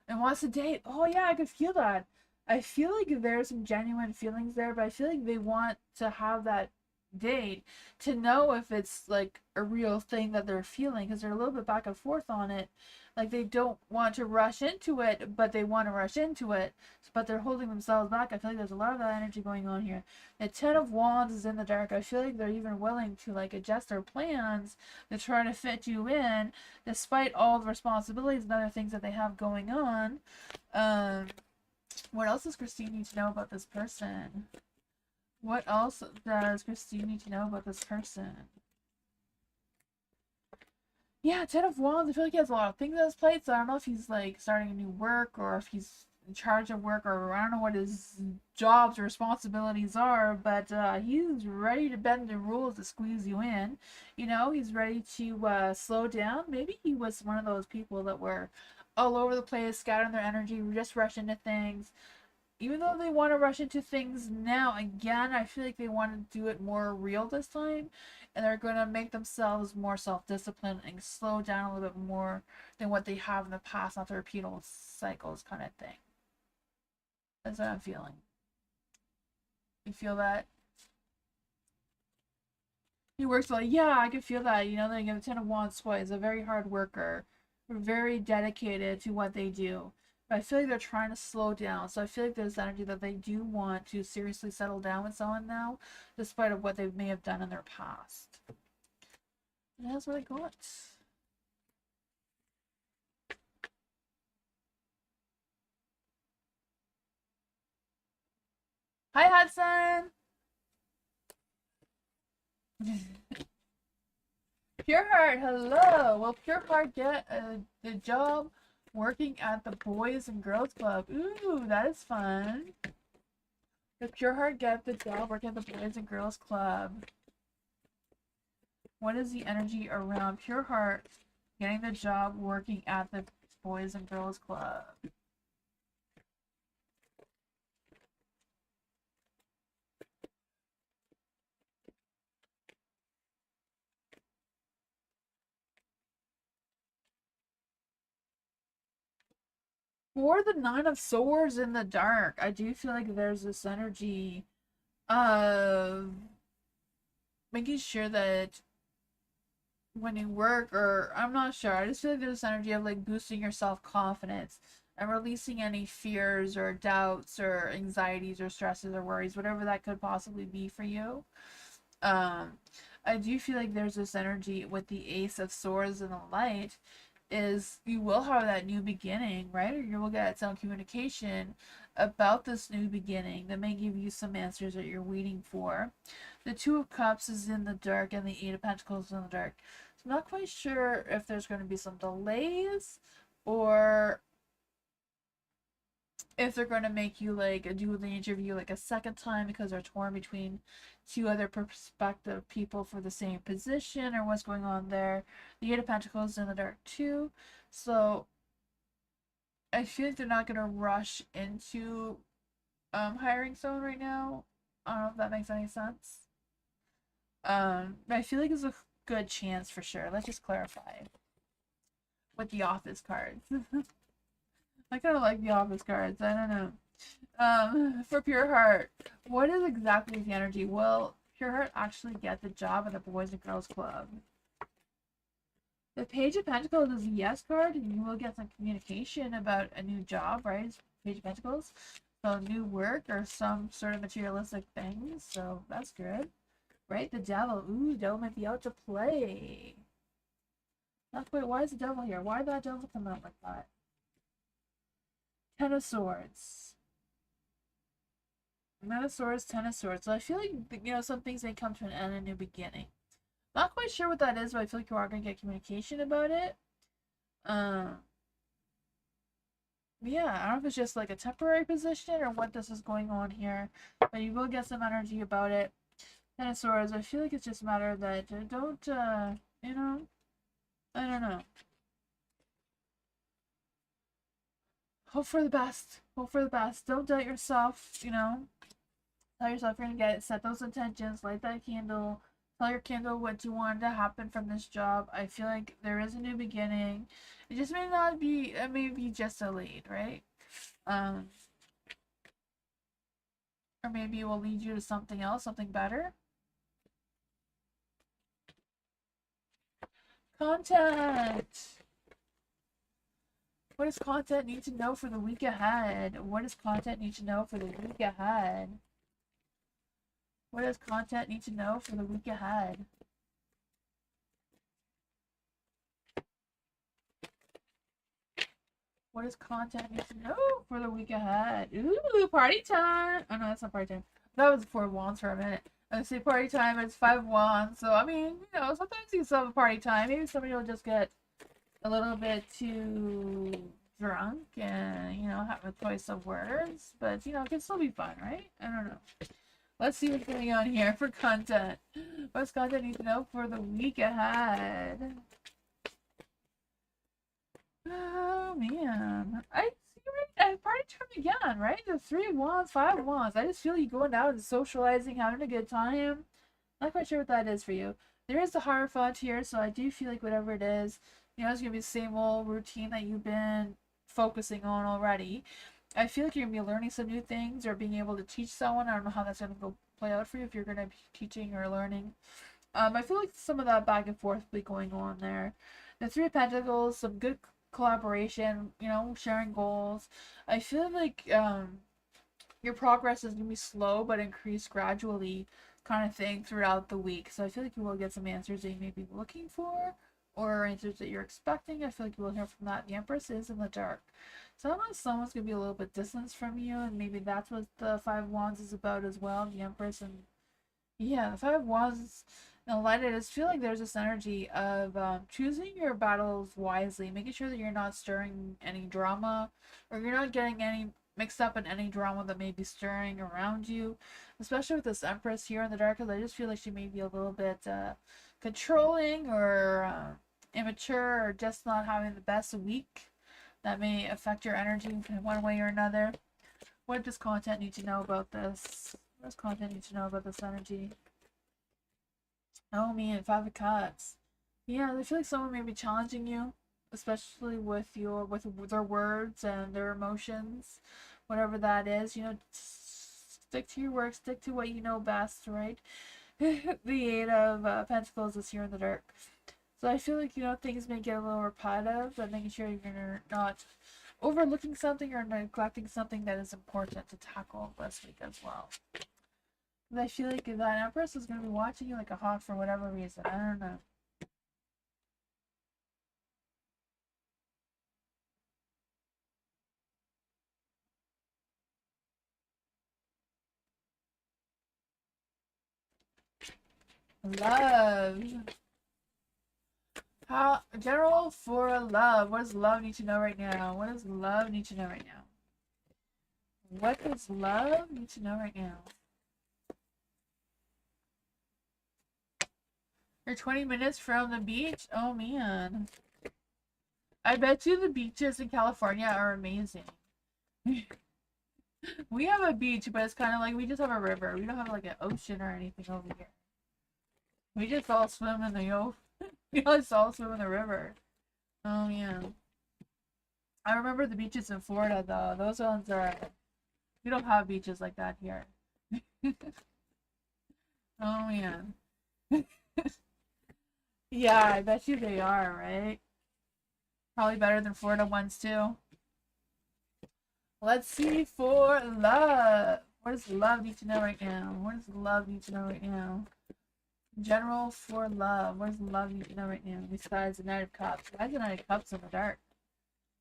And wants to date. Oh yeah, I could feel that. I feel like there's some genuine feelings there, but I feel like they want to have that date to know if it's like a real thing that they're feeling, because they're a little bit back and forth on it. Like they don't want to rush into it, but they want to rush into it, but they're holding themselves back. I feel like there's a lot of that energy going on here. The Ten of Wands is in the dark. I feel like they're even willing to like adjust their plans to try to fit you in, despite all the responsibilities and other things that they have going on. What else does Christine need to know about this person? What else does Christine need to know about this person? Yeah, Ten of Wands, I feel like he has a lot of things on his plate, so I don't know if he's like starting a new work or if he's in charge of work, or I don't know what his jobs or responsibilities are, but he's ready to bend the rules to squeeze you in. You know, he's ready to slow down. Maybe he was one of those people that were all over the place, scattering their energy, just rush into things. even though they want to rush into things now, again, I feel like they want to do it more real this time. And they're going to make themselves more self-disciplined and slow down a little bit more than what they have in the past, not to repeat old cycles kind of thing. That's what I'm feeling. You feel that? He works well. Yeah, I can feel that. You know, they give a 10 of Wands twice. A very hard worker. Very dedicated to what they do. But I feel like they're trying to slow down. So I feel like there's energy that they do want to seriously settle down with someone now, despite of what they may have done in their past. And that's what I got. Hi, Hudson! Pure Heart, hello! Will Pure Heart get the job working at the Boys and Girls Club? Ooh, that is fun. Will Pure Heart get the job working at the Boys and Girls Club? What is the energy around Pure Heart getting the job working at the Boys and Girls Club? For the Nine of Swords in the dark, I do feel like there's this energy of making sure that when you work, or I'm not sure, I just feel like there's this energy of like boosting your self-confidence and releasing any fears or doubts or anxieties or stresses or worries, whatever that could possibly be for you. Um, I do feel like there's this energy with the Ace of Swords and the Light is you will have that new beginning, right? Or you will get some communication about this new beginning that may give you some answers that you're waiting for. The Two of Cups is in the dark and the Eight of Pentacles is in the dark. So I'm not quite sure if there's going to be some delays or if they're going to make you like do the interview like a second time because they're torn between two other prospective people for the same position or what's going on there. The Eight of Pentacles is in the dark too. So I feel like they're not going to rush into hiring someone right now. I don't know if that makes any sense. But I feel like it's a good chance for sure. Let's just clarify with the office cards. I kind of like the office cards. I don't know. For Pure Heart, what is exactly the energy? Will Pure Heart actually get the job at the Boys and Girls Club? The Page of Pentacles is a yes card, and you will get some communication about a new job, right? It's Page of Pentacles. So new work or some sort of materialistic things. So that's good. Right? The Devil. Ooh, the Devil might be out to play. Not quite. Why is the Devil here? Why did that Devil come out like that? Ten of Swords. Nine of Swords, Ten of Swords. So I feel like, you know, some things may come to an end and a new beginning. Not quite sure what that is, but I feel like you are going to get communication about it. Yeah, I don't know if it's just like a temporary position or what this is going on here, but you will get some energy about it. Ten of Swords, I feel like it's just a matter that don't, you know, I don't know. Hope for the best. Hope for the best. Don't doubt yourself, you know. Tell yourself you're gonna get it. Set those intentions. Light that candle. Tell your candle what you want to happen from this job. I feel like there is a new beginning. It just may not be, it may be just delayed, right? Or maybe it will lead you to something else, something better. Content! What does content need to know for the week ahead? What does content need to know for the week ahead? What does content need to know for the week ahead? What does content need to know for the week ahead? Ooh, party time! Oh no, that's not party time. That was 4 wands for a minute. I say party time, it's 5 wands. So, I mean, you know, sometimes you still have a party time. Maybe somebody will just get a little bit too drunk and, you know, have a choice of words. But, you know, it can still be fun, right? I don't know. Let's see what's going on here for content. What's content need to know for the week ahead? Oh man, I see right party time again, right? The 3 of Wands, 5 of Wands. I just feel you going out and socializing, having a good time. Not quite sure what that is for you. There is the Hierophant here, so I do feel like whatever it is, it's gonna be the same old routine that you've been focusing on already. I feel like you're gonna be learning some new things or being able to teach someone. I don't know how that's gonna go play out for you if you're gonna be teaching or learning. I feel like some of that back and forth will be going on there. The Three of Pentacles, some good collaboration, sharing goals. I feel like your progress is going to be slow but increase gradually kind of thing throughout the week. So I feel like you will get some answers that you may be looking for or answers that you're expecting. I feel like you will hear from that. The Empress is in the dark. So I don't know if someone's going to be a little bit distant from you, and maybe that's what the Five of Wands is about as well. The Empress and yeah, the Five of Wands and the Light. I just feel like there's this energy of choosing your battles wisely, making sure that you're not stirring any drama or you're not getting any mixed up in any drama that may be stirring around you, especially with this Empress here in the dark, because I just feel like she may be a little bit controlling or immature or just not having the best week. That may affect your energy in one way or another. What does content need to know about this? What does content need to know about this energy? Oh man, Five of Cups. Yeah, I feel like someone may be challenging you, especially with their words and their emotions, whatever that is. Stick to your work, stick to what you know best, right? The Eight of Pentacles is here in the dark. So I feel like, things may get a little repetitive, but making sure you're not overlooking something or neglecting something that is important to tackle this week as well. But I feel like that Empress is going to be watching you like a hawk for whatever reason. I don't know. Love. How general for love. What does love need to know right now? What does love need to know right now? What does love need to know right now? You're 20 minutes from the beach? Oh man. I bet you the beaches in California are amazing. We have a beach, but it's kind of like we just have a river. We don't have like an ocean or anything over here. We just all swim in the ocean. We just all swim in the river. Oh yeah. I remember the beaches in Florida though. Those ones are. We don't have beaches like that here. Oh man. Yeah, I bet you they are, right? Probably better than Florida ones too. Let's see for love. What does love need to know right now? What does love need to know right now? General for love. What does love need to know right now? Besides the Knight of Cups. Why is the Knight of Cups in the dark?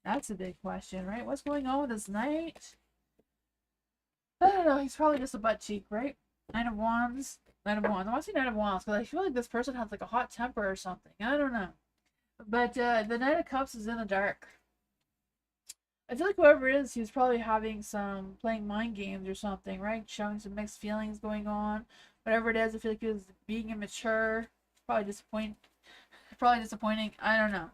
That's a big question, right? What's going on with this knight? I don't know. He's probably just a butt cheek, right? Knight of Wands. Knight of Wands. I want to say Knight of Wands because I feel like this person has like a hot temper or something. I don't know. But the Knight of Cups is in the dark. I feel like whoever it is, he was probably having some playing mind games or something, right? Showing some mixed feelings going on. Whatever it is, I feel like he was being immature. Probably disappointing. I don't know.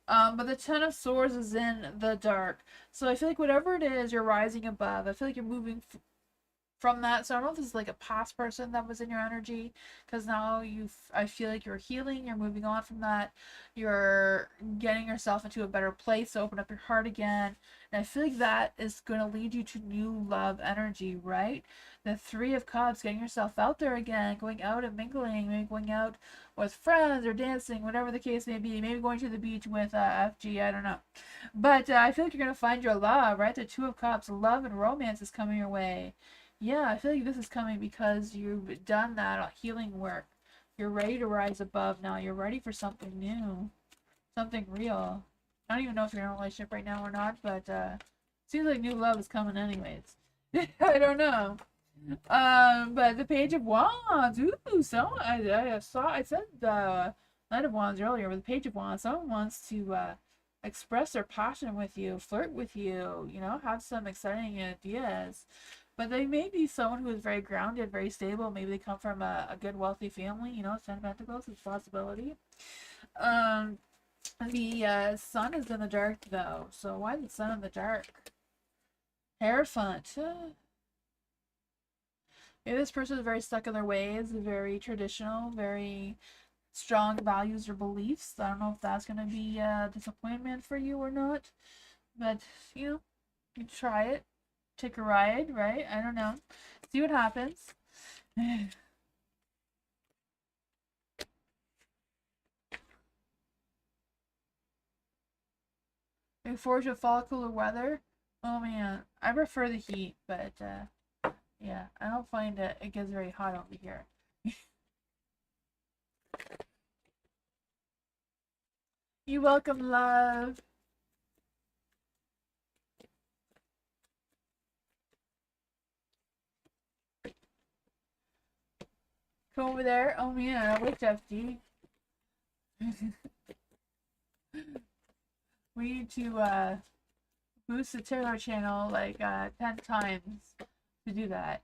But the Ten of Swords is in the dark. So I feel like whatever it is, you're rising above. I feel like you're moving from that. So I don't know if this is like a past person that was in your energy, because now I feel like you're healing, you're moving on from that, you're getting yourself into a better place to open up your heart again. And I feel like that is going to lead you to new love energy, right? The Three of Cups, getting yourself out there again, going out and mingling, maybe going out with friends or dancing, whatever the case may be, maybe going to the beach with FG, I don't know. But I feel like you're going to find your love, right? The Two of Cups, love and romance is coming your way. Yeah, I feel like this is coming because you've done that healing work. You're ready to rise above now. You're ready for something new, something real. I don't even know if you're in a relationship right now or not, but seems like new love is coming anyways. I don't know. But the Page of Wands. Ooh, so I said the Knight of Wands earlier, but the Page of Wands. Someone wants to express their passion with you, flirt with you. Have some exciting ideas. But they may be someone who is very grounded, very stable. Maybe they come from a good, wealthy family. Ten of Pentacles is a possibility. The sun is in the dark, though. So why is the sun in the dark? Hierophant. Maybe this person is very stuck in their ways, very traditional, very strong values or beliefs. I don't know if that's going to be a disappointment for you or not. But, you know, you try it. Take a ride, right? I don't know. See what happens. Before to fall cooler weather. Oh man, I prefer the heat, but yeah, I don't find it gets very hot over here. You welcome, love. Come over there. Oh man, I like FD. We need to boost the tarot channel like 10 times to do that.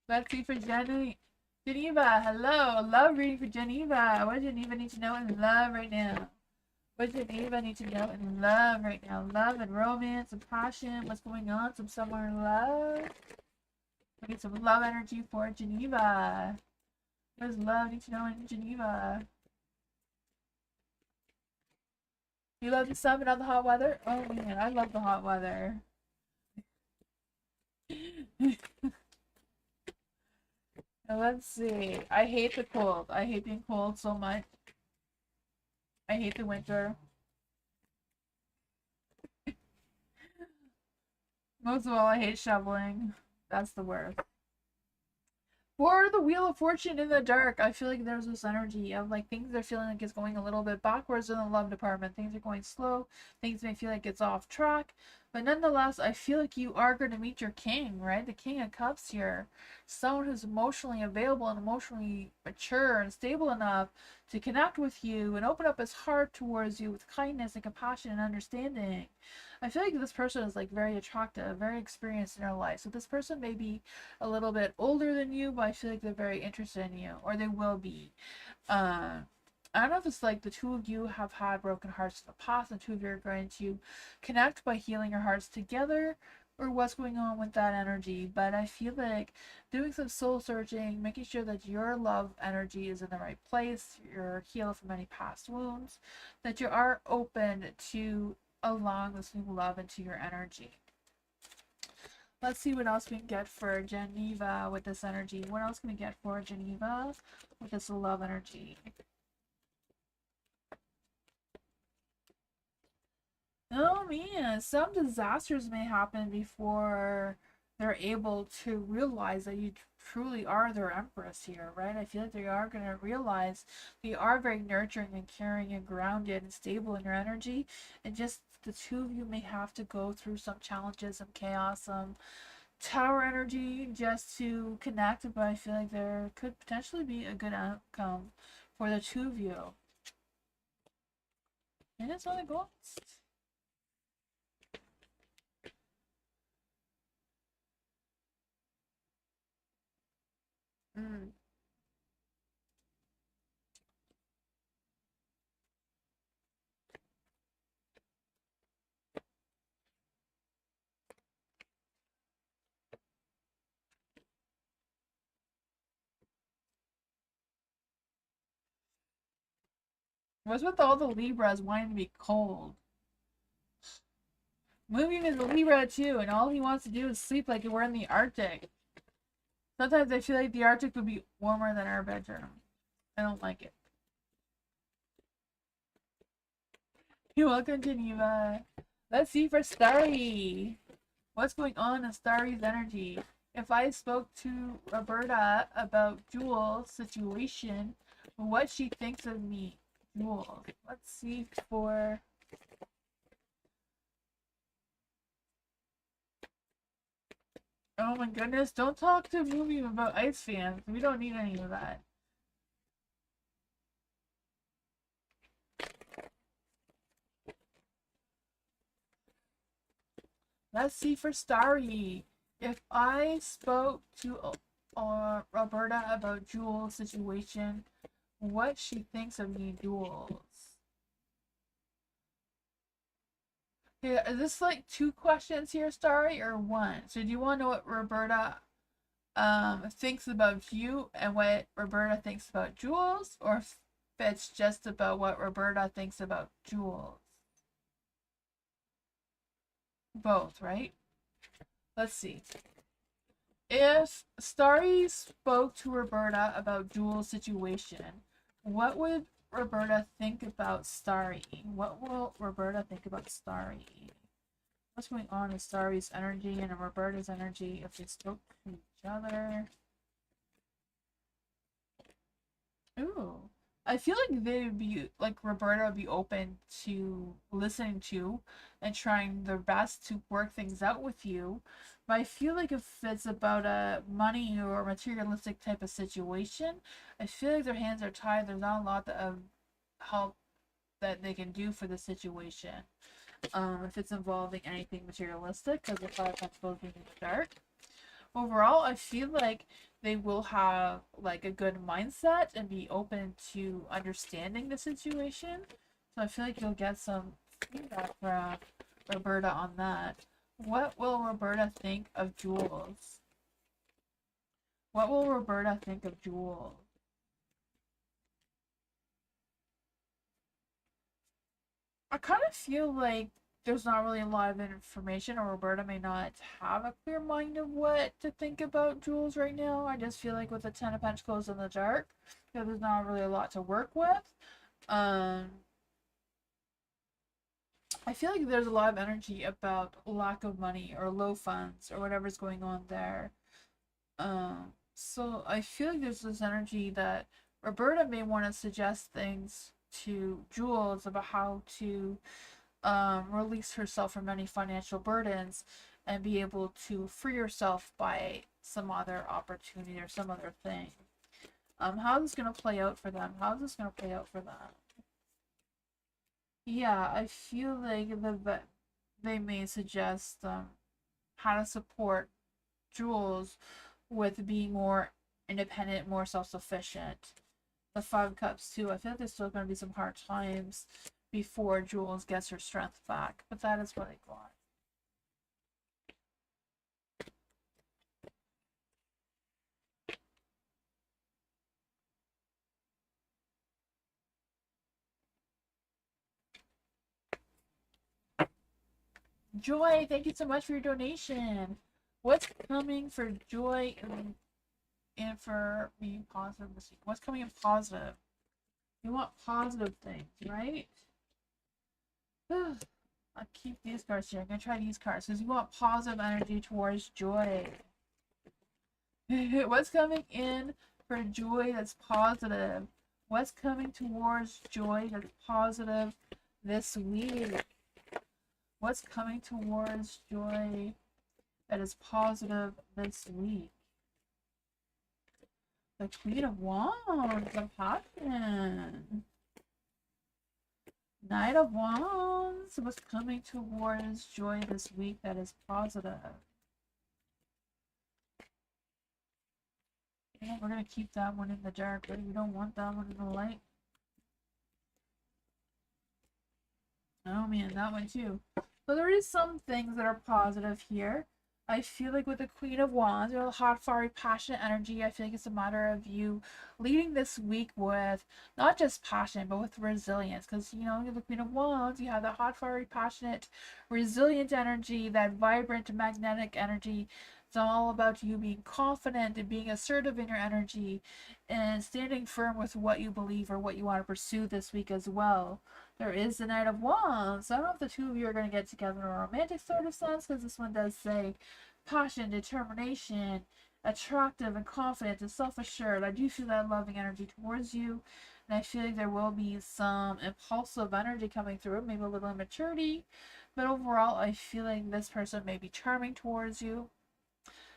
Let's see for Jenny. Geneva, hello. Love reading for Geneva. What does Geneva need to know in love right now? What does Geneva need to know in love right now? Love and romance and passion. What's going on? Some summer love. We need some love energy for Geneva. What does love need to know in Geneva? You love the sun but not the hot weather? Oh man, I love the hot weather. Let's see. I hate the cold. I hate being cold so much. I hate the winter. Most of all, I hate shoveling. That's the worst. For the Wheel of Fortune in the dark, I feel like there's this energy of like things are feeling like it's going a little bit backwards in the love department. Things are going slow. Things may feel like it's off track. But nonetheless, I feel like you are going to meet your king, right? The King of Cups here. Someone who's emotionally available and emotionally mature and stable enough to connect with you and open up his heart towards you with kindness and compassion and understanding. I feel like this person is like very attractive, very experienced in their life. So this person may be a little bit older than you, but I feel like they're very interested in you, or they will be. I don't know if it's like the two of you have had broken hearts in the past, and the two of you are going to connect by healing your hearts together, or what's going on with that energy. But I feel like doing some soul searching, making sure that your love energy is in the right place, you're healed from any past wounds, that you are open to allowing this new love into your energy. Let's see what else we can get for Geneva with this energy. What else can we get for Geneva with this love energy? Oh man, some disasters may happen before they're able to realize that you truly are their empress here, right? I feel like they are going to realize they are very nurturing and caring and grounded and stable in your energy. And just the two of you may have to go through some challenges, some chaos, some tower energy just to connect. But I feel like there could potentially be a good outcome for the two of you. And it's not a ghost. Mm. What's with all the Libras wanting to be cold? Moon is a Libra too, and all he wants to do is sleep like we're in the Arctic. Sometimes I feel like the Arctic would be warmer than our bedroom. I don't like it. You're welcome, Geneva. Let's see for Starry. What's going on in Starry's energy? If I spoke to Roberta about Jewel's situation, what she thinks of me. Jewel. Let's see for... Oh my goodness, don't talk to Movie about ice fans. We don't need any of that. Let's see for Starry. If I spoke to Roberta about Jewel's situation, what she thinks of me, Jules. Okay, is this like two questions here, Starry, or one? So do you want to know what Roberta thinks about you and what Roberta thinks about Jules, or if it's just about what Roberta thinks about Jules? Both, right? Let's see. If Starry spoke to Roberta about Jules' situation, what would Roberta think about Starry? What will Roberta think about Starry? What's going on in Starry's energy and in Roberta's energy if they spoke to each other? Ooh. I feel like they'd be like Roberta would be open to listening to and trying their best to work things out with you. But I feel like if it's about a money or materialistic type of situation, I feel like their hands are tied. There's not a lot of help that they can do for the situation. If it's involving anything materialistic, because the Five of Pentacles being in the dark. Overall, I feel like they will have like a good mindset and be open to understanding the situation. So I feel like you'll get some feedback from Roberta on that. What will Roberta think of Jules? What will Roberta think of Jules? I kind of feel like there's not really a lot of information, or Roberta may not have a clear mind of what to think about Jules right now. I just feel like with the Ten of Pentacles in the dark, there's not really a lot to work with. Um, I feel like there's a lot of energy about lack of money or low funds or whatever's going on there. So I feel like there's this energy that Roberta may want to suggest things to Jules about how to release herself from any financial burdens and be able to free herself by some other opportunity or some other thing. How is this going to play out for them? How is this going to play out for them? Yeah, I feel like they may suggest how to support Jules with being more independent, more self-sufficient. The Five of Cups too. I feel like there's still going to be some hard times before Jules gets her strength back, but that is what I got. Joy, thank you so much for your donation. What's coming for Joy and for being positive this week? What's coming in positive? You want positive things, right? I'll keep these cards here. I'm gonna try these cards because you want positive energy towards Joy. What's coming in for Joy that's positive? What's coming towards Joy that's positive this week? What's coming towards Joy that is positive this week? The Queen of Wands, of passion. Knight of Wands, what's coming towards Joy this week that is positive? Yeah, we're going to keep that one in the dark, but we don't want that one in the light. Oh man, that one too. So there is some things that are positive here. I feel like with the Queen of Wands, the hot, fiery, passionate energy, I feel like it's a matter of you leading this week with not just passion, but with resilience. Because, you know, the Queen of Wands, you have that hot, fiery, passionate, resilient energy, that vibrant, magnetic energy. It's all about you being confident and being assertive in your energy and standing firm with what you believe or what you want to pursue this week as well. There is the Knight of Wands. I don't know if the two of you are going to get together in a romantic sort of sense, because this one does say passion, determination, attractive and confident and self-assured. I do feel that loving energy towards you, and I feel like there will be some impulsive energy coming through, maybe a little immaturity, but overall I feel like this person may be charming towards you.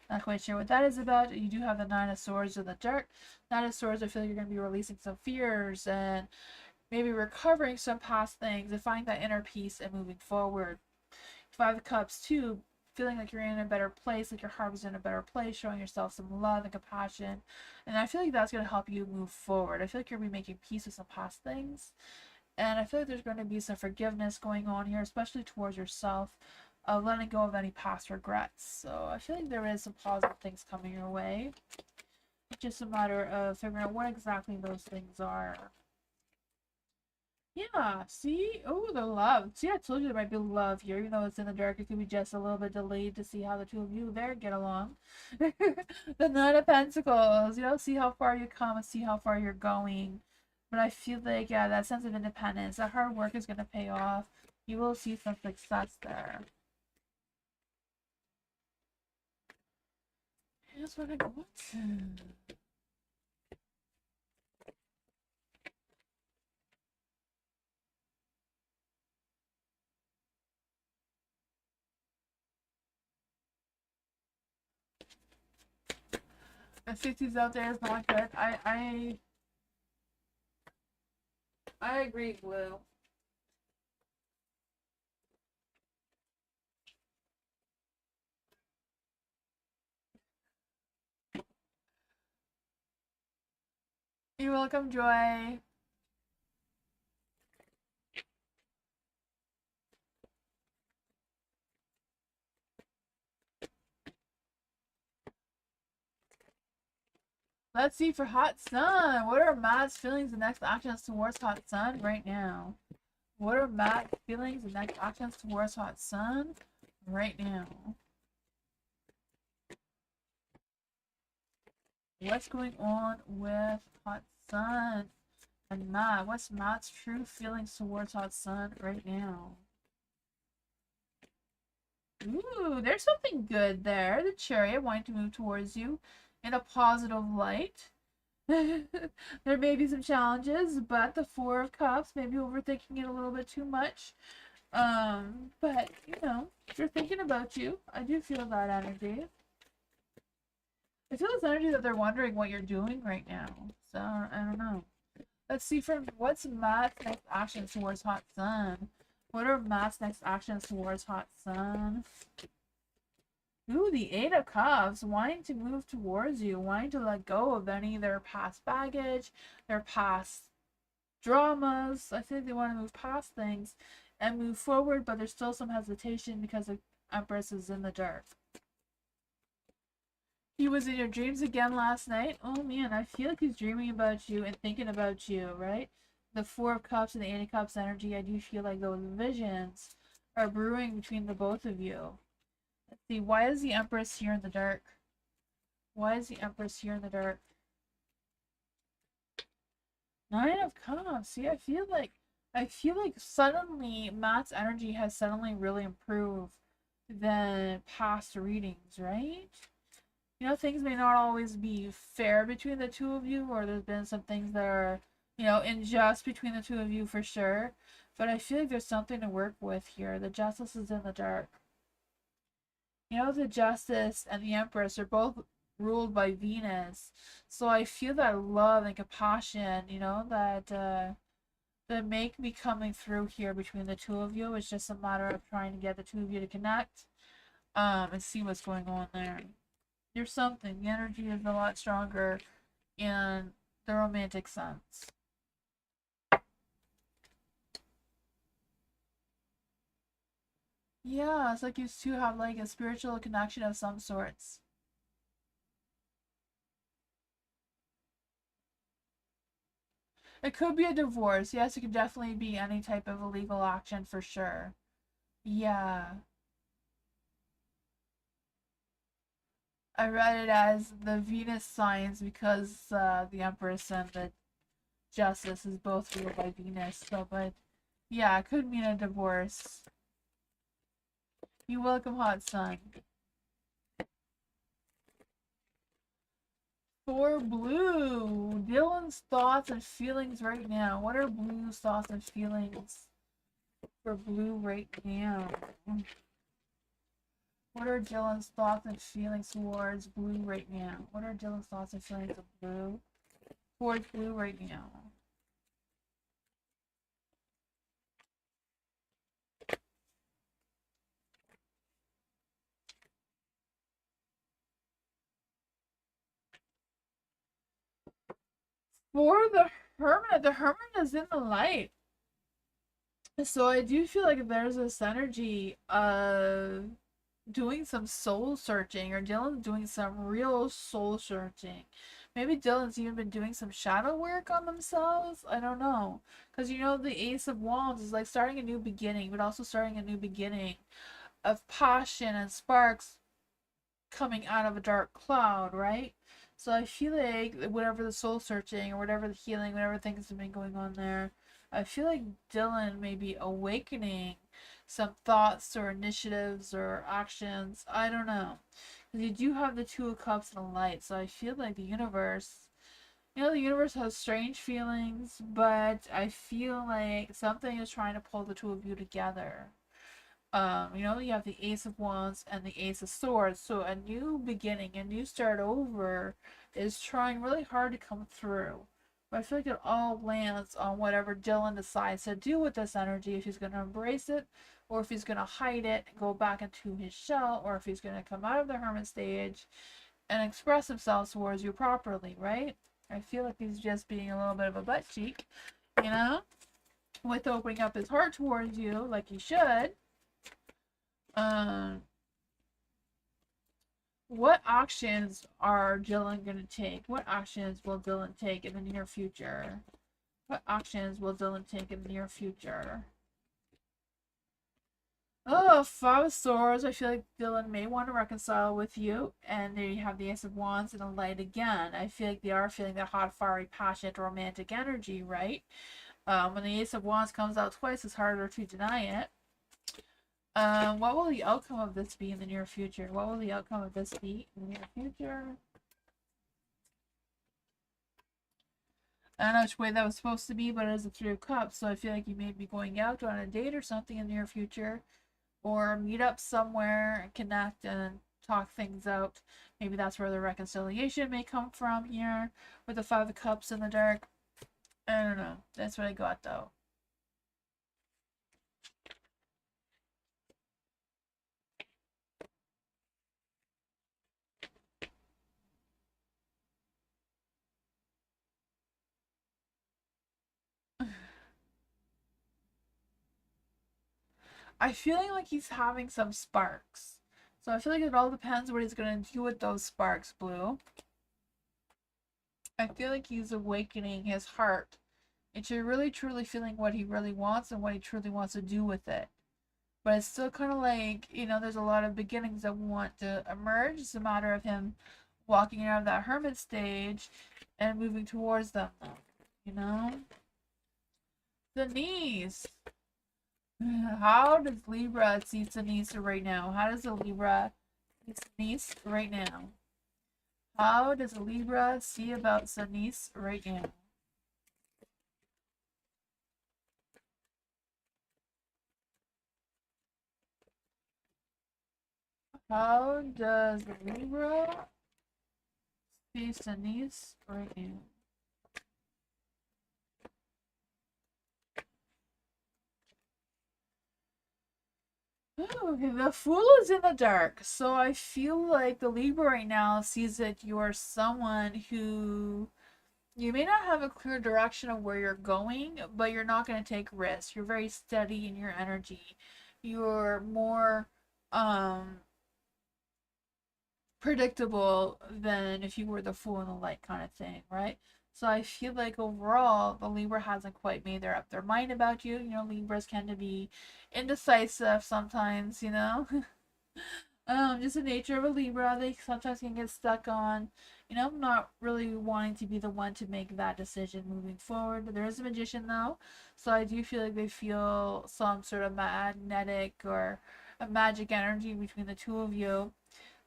Not quite sure what that is about. You do have the Nine of Swords in the dark. Nine of Swords, I feel like you're going to be releasing some fears and maybe recovering some past things and finding that inner peace and moving forward. Five of Cups too, feeling like you're in a better place, like your heart is in a better place, showing yourself some love and compassion. And I feel like that's going to help you move forward. I feel like you're going to be making peace with some past things. And I feel like there's going to be some forgiveness going on here, especially towards yourself, of letting go of any past regrets. So I feel like there is some positive things coming your way. It's just a matter of figuring out what exactly those things are. Yeah, see? Oh, the love. See, I told you there might be love here, even though it's in the dark. It could be just a little bit delayed to see how the two of you there get along. The Nine of Pentacles. You know, see how far you come and see how far you're going. But I feel like, yeah, that sense of independence, that hard work is going to pay off. You will see some success there. Here's what I want. The 60s out there is not good. I agree, Blue. You're welcome, Joy. Let's see for Hot Sun. What are Matt's feelings and next actions towards Hot Sun right now? What are Matt's feelings and next actions towards Hot Sun right now? What's going on with Hot Sun and Matt? What's Matt's true feelings towards Hot Sun right now? Ooh, there's something good there. The Chariot wanting to move towards you in a positive light. There may be some challenges, but the Four of Cups, maybe overthinking it a little bit too much. But, you know, they're thinking about you. I do feel that energy. I feel this energy that they're wondering what you're doing right now. So, I don't know. Let's see from what's Matt's next actions towards Hot Sun. What are Matt's next actions towards Hot Sun? Ooh, the Eight of Cups, wanting to move towards you, wanting to let go of any of their past baggage, their past dramas. I think they want to move past things and move forward, but there's still some hesitation because the Empress is in the dark. He was in your dreams again last night. Oh man, I feel like he's dreaming about you and thinking about you, right? The Four of Cups and the Eight of Cups energy, I do feel like those visions are brewing between the both of you. Let's see, why is the Empress here in the dark? Why is the Empress here in the dark? Nine of Cups. See, I feel like suddenly Matt's energy has suddenly really improved than past readings, right? You know, things may not always be fair between the two of you, or there's been some things that are, you know, unjust between the two of you for sure. But I feel like there's something to work with here. The Justice is in the dark. You know, the Justice and the Empress are both ruled by Venus. So I feel that love and compassion, you know, that make me coming through here between the two of you. It's just a matter of trying to get the two of you to connect, and see what's going on there. There's something. The energy is a lot stronger in the romantic sense. Yeah, it's like you two have like a spiritual connection of some sorts. It could be a divorce. Yes, it could definitely be any type of illegal action for sure. Yeah. I read it as the Venus signs because the Empress and the Justice is both ruled by Venus. So, but yeah, it could mean a divorce. You welcome, Hot Sun. For Blue, Dylan's thoughts and feelings right now. What are Blue's thoughts and feelings for Blue right now? What are Dylan's thoughts and feelings towards Blue right now? What are Dylan's thoughts and feelings of Blue towards Blue right now? For the Hermit is in the light. So I do feel like there's this energy of doing some soul searching, or Dylan's doing some real soul searching. Maybe Dylan's even been doing some shadow work on themselves. I don't know. Because you know, the Ace of Wands is like starting a new beginning, but also starting a new beginning of passion and sparks coming out of a dark cloud, right? So I feel like whatever the soul searching or whatever the healing, whatever things have been going on there, I feel like Dylan may be awakening some thoughts or initiatives or actions. I don't know. Because you do have the Two of Cups and a Light, so I feel like the universe, you know, the universe has strange feelings, but I feel like something is trying to pull the two of you together. You know, you have the Ace of Wands and the Ace of Swords, so a new beginning, a new start over is trying really hard to come through. But I feel like it all lands on whatever Dylan decides to do with this energy, if he's going to embrace it, or if he's going to hide it and go back into his shell, or if he's going to come out of the hermit stage and express himself towards you properly, right? I feel like he's just being a little bit of a butt cheek, you know, with opening up his heart towards you like he should. Um, what actions are Dylan going to take? What actions will Dylan take in the near future? What actions will Dylan take in the near future? Oh, Five of Swords. I feel like Dylan may want to reconcile with you. And there you have the Ace of Wands and a Light again. I feel like they are feeling that hot, fiery, passionate, romantic energy, right? When the Ace of Wands comes out twice, it's harder to deny it. What will the outcome of this be in the near future? What will the outcome of this be in the near future? I don't know which way that was supposed to be, but it is a Three of Cups, so I feel like you may be going out on a date or something in the near future, or meet up somewhere, connect, and talk things out. Maybe that's where the reconciliation may come from here with the Five of Cups in the dark. I don't know. That's what I got though. I feel like he's having some sparks. So I feel like it all depends what he's gonna do with those sparks, Blue. I feel like he's awakening his heart into really truly feeling what he really wants and what he truly wants to do with it. But it's still kind of like, you know, there's a lot of beginnings that want to emerge. It's a matter of him walking out of that hermit stage and moving towards them, you know? The knees. How does Libra see Denise right now? How does a Libra see Denise right now? How does a Libra see about Denise right now? How does Libra see Denise right now? Okay, the Fool is in the dark, so I feel like the Libra right now sees that you are someone who you may not have a clear direction of where you're going, but you're not going to take risks. You're very steady in your energy. You're more um predictable than if you were the Fool in the light kind of thing, right? So I feel like overall the Libra hasn't quite made up their mind about you. You know, Libras tend to be indecisive sometimes, you know. Just the nature of a Libra, they sometimes can get stuck on, you know, not really wanting to be the one to make that decision moving forward. There is a magician though, so I do feel like they feel some sort of magnetic or a magic energy between the two of you.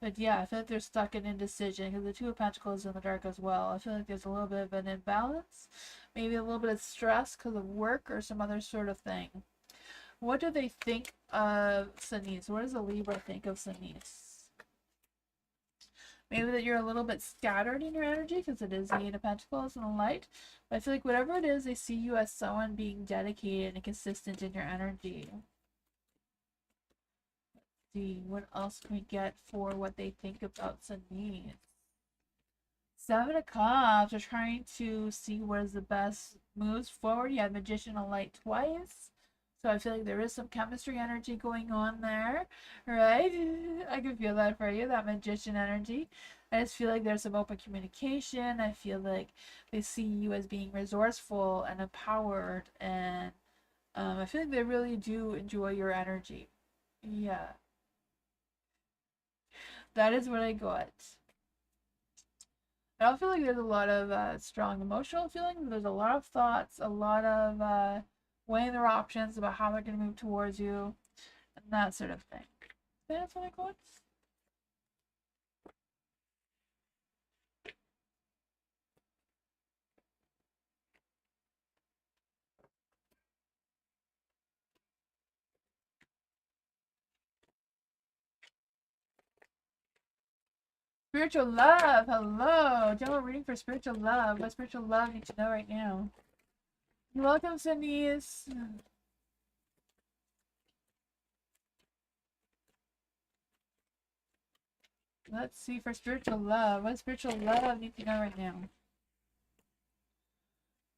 But yeah, I feel like they're stuck in indecision because the Two of Pentacles is in the dark as well. I feel like there's a little bit of an imbalance, maybe a little bit of stress because of work or some other sort of thing. What do they think of Denise? What does a Libra think of Denise? Maybe that you're a little bit scattered in your energy because it is the Eight of Pentacles and the Light. But I feel like whatever it is, they see you as someone being dedicated and consistent in your energy. Let's see, what else can we get for what they think about Denise? Seven of Cups are trying to see what is the best moves forward. You have Magician of Light twice. So I feel like there is some chemistry energy going on there, right? I can feel that for you, that magician energy. I just feel like there's some open communication. I feel like they see you as being resourceful and empowered, and I feel like they really do enjoy your energy. Yeah, that is what I got. I don't feel like there's a lot of strong emotional feeling. There's a lot of thoughts, a lot of weighing their options about how they're going to move towards you, and that sort of thing. That's what I got. Spiritual love, hello. General reading for spiritual love. What spiritual love need to know right now? Welcome, Cindy's. Let's see for spiritual love. What spiritual love need to know right now?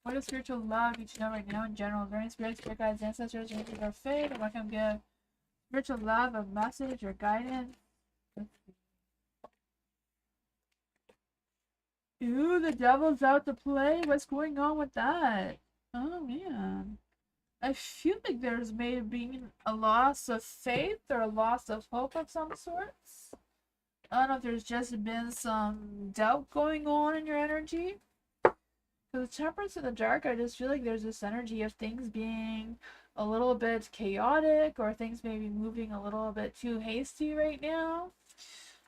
What does spiritual love need to know right now in general? Is there any spirits, spirit guides, ancestors, angels, or fate? What can give spiritual love a message or guidance? Ooh, the devil's out to play. What's going on with that? Oh man. I feel like there's maybe a loss of faith or a loss of hope of some sorts. I don't know if there's just been some doubt going on in your energy. Because the temperance in the dark, I just feel like there's this energy of things being a little bit chaotic or things maybe moving a little bit too hasty right now.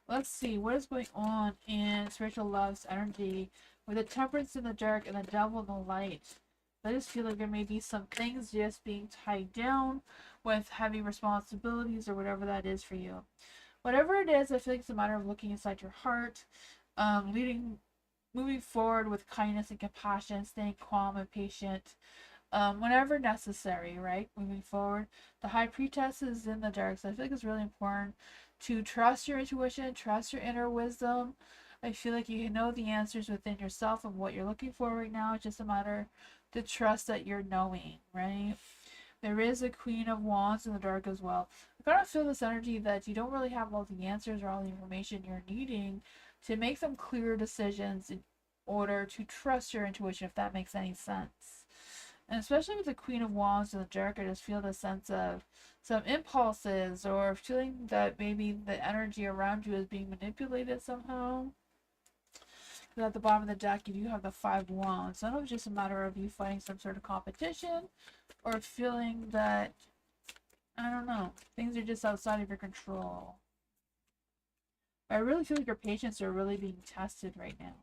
Let's see, what is going on in spiritual love's energy with the temperance in the dark and the devil in the light? I just feel like there may be some things just being tied down with heavy responsibilities or whatever that is for you. Whatever it is, I feel like it's a matter of looking inside your heart, moving forward with kindness and compassion, staying calm and patient, whenever necessary, right? Moving forward. The high priestess is in the dark, so I feel like it's really important to trust your intuition, trust your inner wisdom. I feel like you know the answers within yourself and what you're looking for right now. It's just a matter to trust that you're knowing, right? There is a Queen of Wands in the dark as well. I kind of feel this energy that you don't really have all the answers or all the information you're needing to make some clear decisions in order to trust your intuition, if that makes any sense. And especially with the Queen of Wands in the dark, I just feel the sense of some impulses or feeling that maybe the energy around you is being manipulated somehow. Because at the bottom of the deck, you do have the Five Wands. So I don't know if it's just a matter of you fighting some sort of competition or feeling that, I don't know, things are just outside of your control. I really feel like your patience are really being tested right now.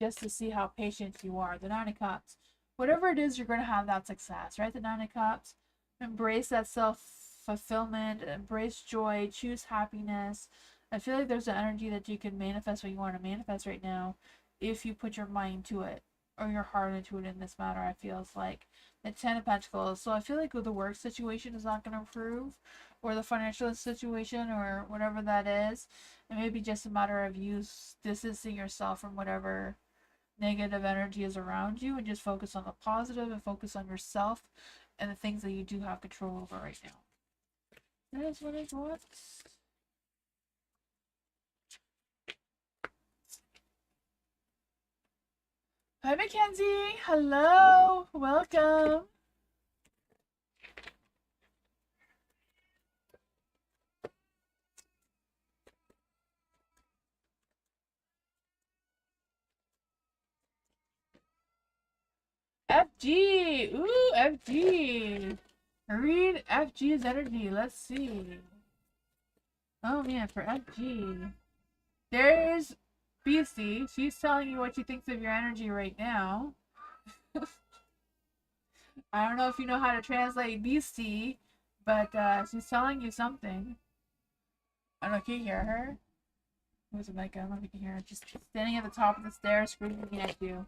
Just to see how patient you are. The Nine of Cups. Whatever it is, you're going to have that success, right? The Nine of Cups. Embrace that self-fulfillment. Embrace joy. Choose happiness. I feel like there's an energy that you can manifest what you want to manifest right now if you put your mind to it or your heart into it in this matter. I feel it's like the Ten of Pentacles. So I feel like the work situation is not going to improve, or the financial situation, or whatever that is. It may be just a matter of you distancing yourself from whatever negative energy is around you and just focus on the positive and focus on yourself and the things that you do have control over right now. That is what it was. Hi, Mackenzie. Hello. Welcome. FG. Ooh, FG. Read FG's energy. Let's see. Oh man, for FG. There's Beastie. She's telling you what she thinks of your energy right now. I don't know if you know how to translate Beastie, but she's telling you something. I don't know, can you hear her? Who's it, Micah? I don't know if you can hear her. Just standing at the top of the stairs screaming at you.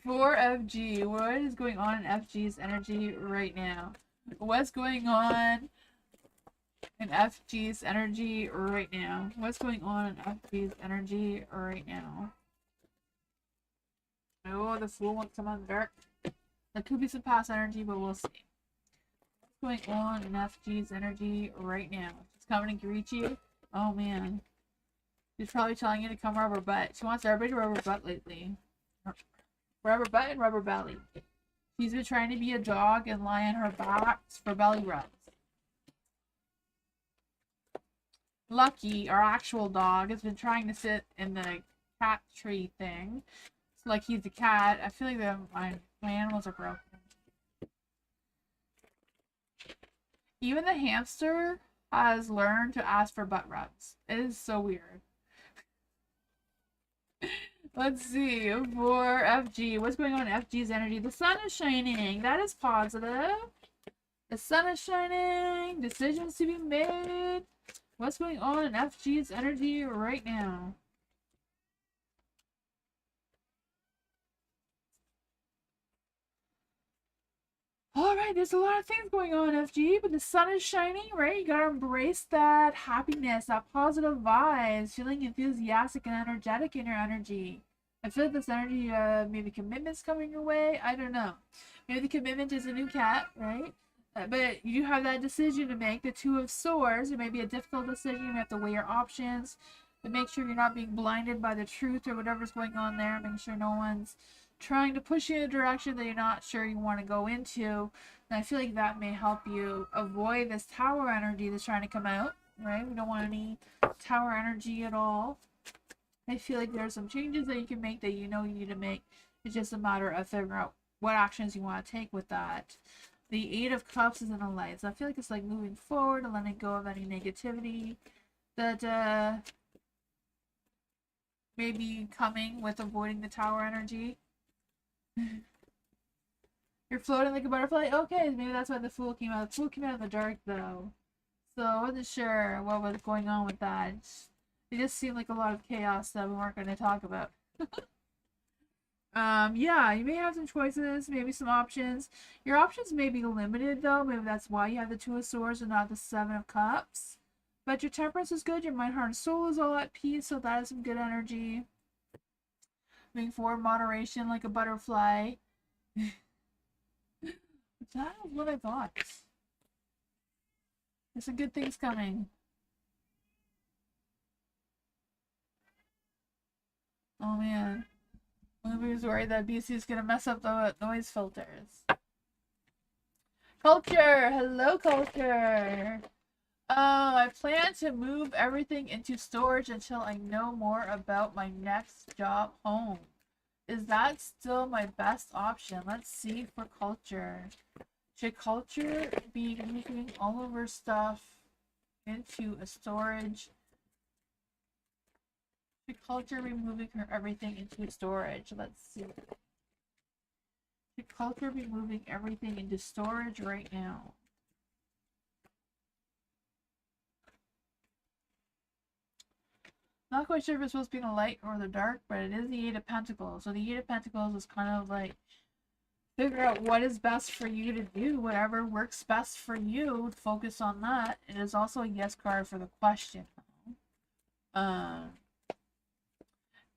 For FG, what is going on in FG's energy right now? What's going on in FG's energy right now? What's going on in FG's energy right now? Oh, the Fool wants to come on the dark. That could be some past energy, but we'll see. What's going on in FG's energy right now? She's coming to greet you. Oh man. She's probably telling you to come rub her butt. She wants everybody to rub her butt lately. Rub her butt and rub her belly. She's been trying to be a dog and lie on her back for belly rubs. Lucky, our actual dog, has been trying to sit in the cat tree thing. So like he's a cat. I feel like my animals are broken. Even the hamster has learned to ask for butt rubs. It is so weird. Let's see, for FG, what's going on in FG's energy? The sun is shining. That is positive. The sun is shining. Decisions to be made. What's going on in FG's energy right now? Alright, there's a lot of things going on, FG, but the sun is shining, right? You gotta embrace that happiness, that positive vibes, feeling enthusiastic and energetic in your energy. I feel like this energy, maybe commitment's coming your way. I don't know. Maybe the commitment is a new cat, right? But you have that decision to make. The Two of Swords. It may be a difficult decision. You have to weigh your options. But make sure you're not being blinded by the truth or whatever's going on there. Making sure no one's trying to push you in a direction that you're not sure you want to go into. And I feel like that may help you avoid this tower energy that's trying to come out, right? We don't want any tower energy at all. I feel like there's some changes that you can make that you know you need to make. It's just a matter of figuring out what actions you want to take with that. The Eight of Cups is in the light. So I feel like it's like moving forward and letting go of any negativity that may be coming with avoiding the tower energy. You're floating like a butterfly? Okay, maybe that's why the Fool came out. The Fool came out in the dark though. So I wasn't sure what was going on with that. It just seemed like a lot of chaos that we weren't going to talk about. Yeah, you may have some choices, maybe some options. Your options may be limited though. Maybe that's why you have the Two of Swords and not the Seven of Cups. But your temperance is good. Your mind, heart, and soul is all at peace. So that is some good energy. Moving forward, moderation like a butterfly. That is what I thought. There's some good things coming. Oh man. Movie's worried that BC is gonna mess up the noise filters. Culture! Hello, Culture! I plan to move everything into storage until I know more about my next job home. Is that still my best option? Let's see for Culture. Should Culture be moving all of her stuff into a storage? Should Culture be moving everything into storage? Let's see. Should Culture be moving everything into storage right now? Not quite sure if it's supposed to be in the light or the dark, but it is the Eight of Pentacles. So the Eight of Pentacles is kind of like figure out what is best for you to do, whatever works best for you, focus on that. It is also a yes card for the question.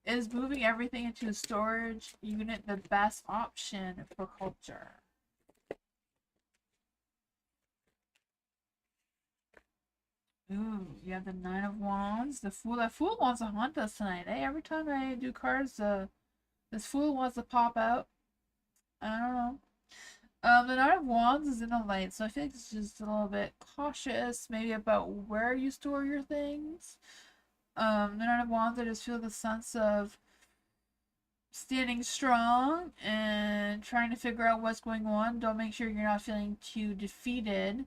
Is moving everything into a storage unit the best option for Culture? Ooh, you have the Nine of Wands. The Fool. That Fool wants to haunt us tonight, eh? Every time I do cards, this Fool wants to pop out. I don't know. The Nine of Wands is in the light, so I think it's just a little bit cautious, maybe about where you store your things. The Nine of Wands, I just feel the sense of standing strong and trying to figure out what's going on. Don't make sure you're not feeling too defeated,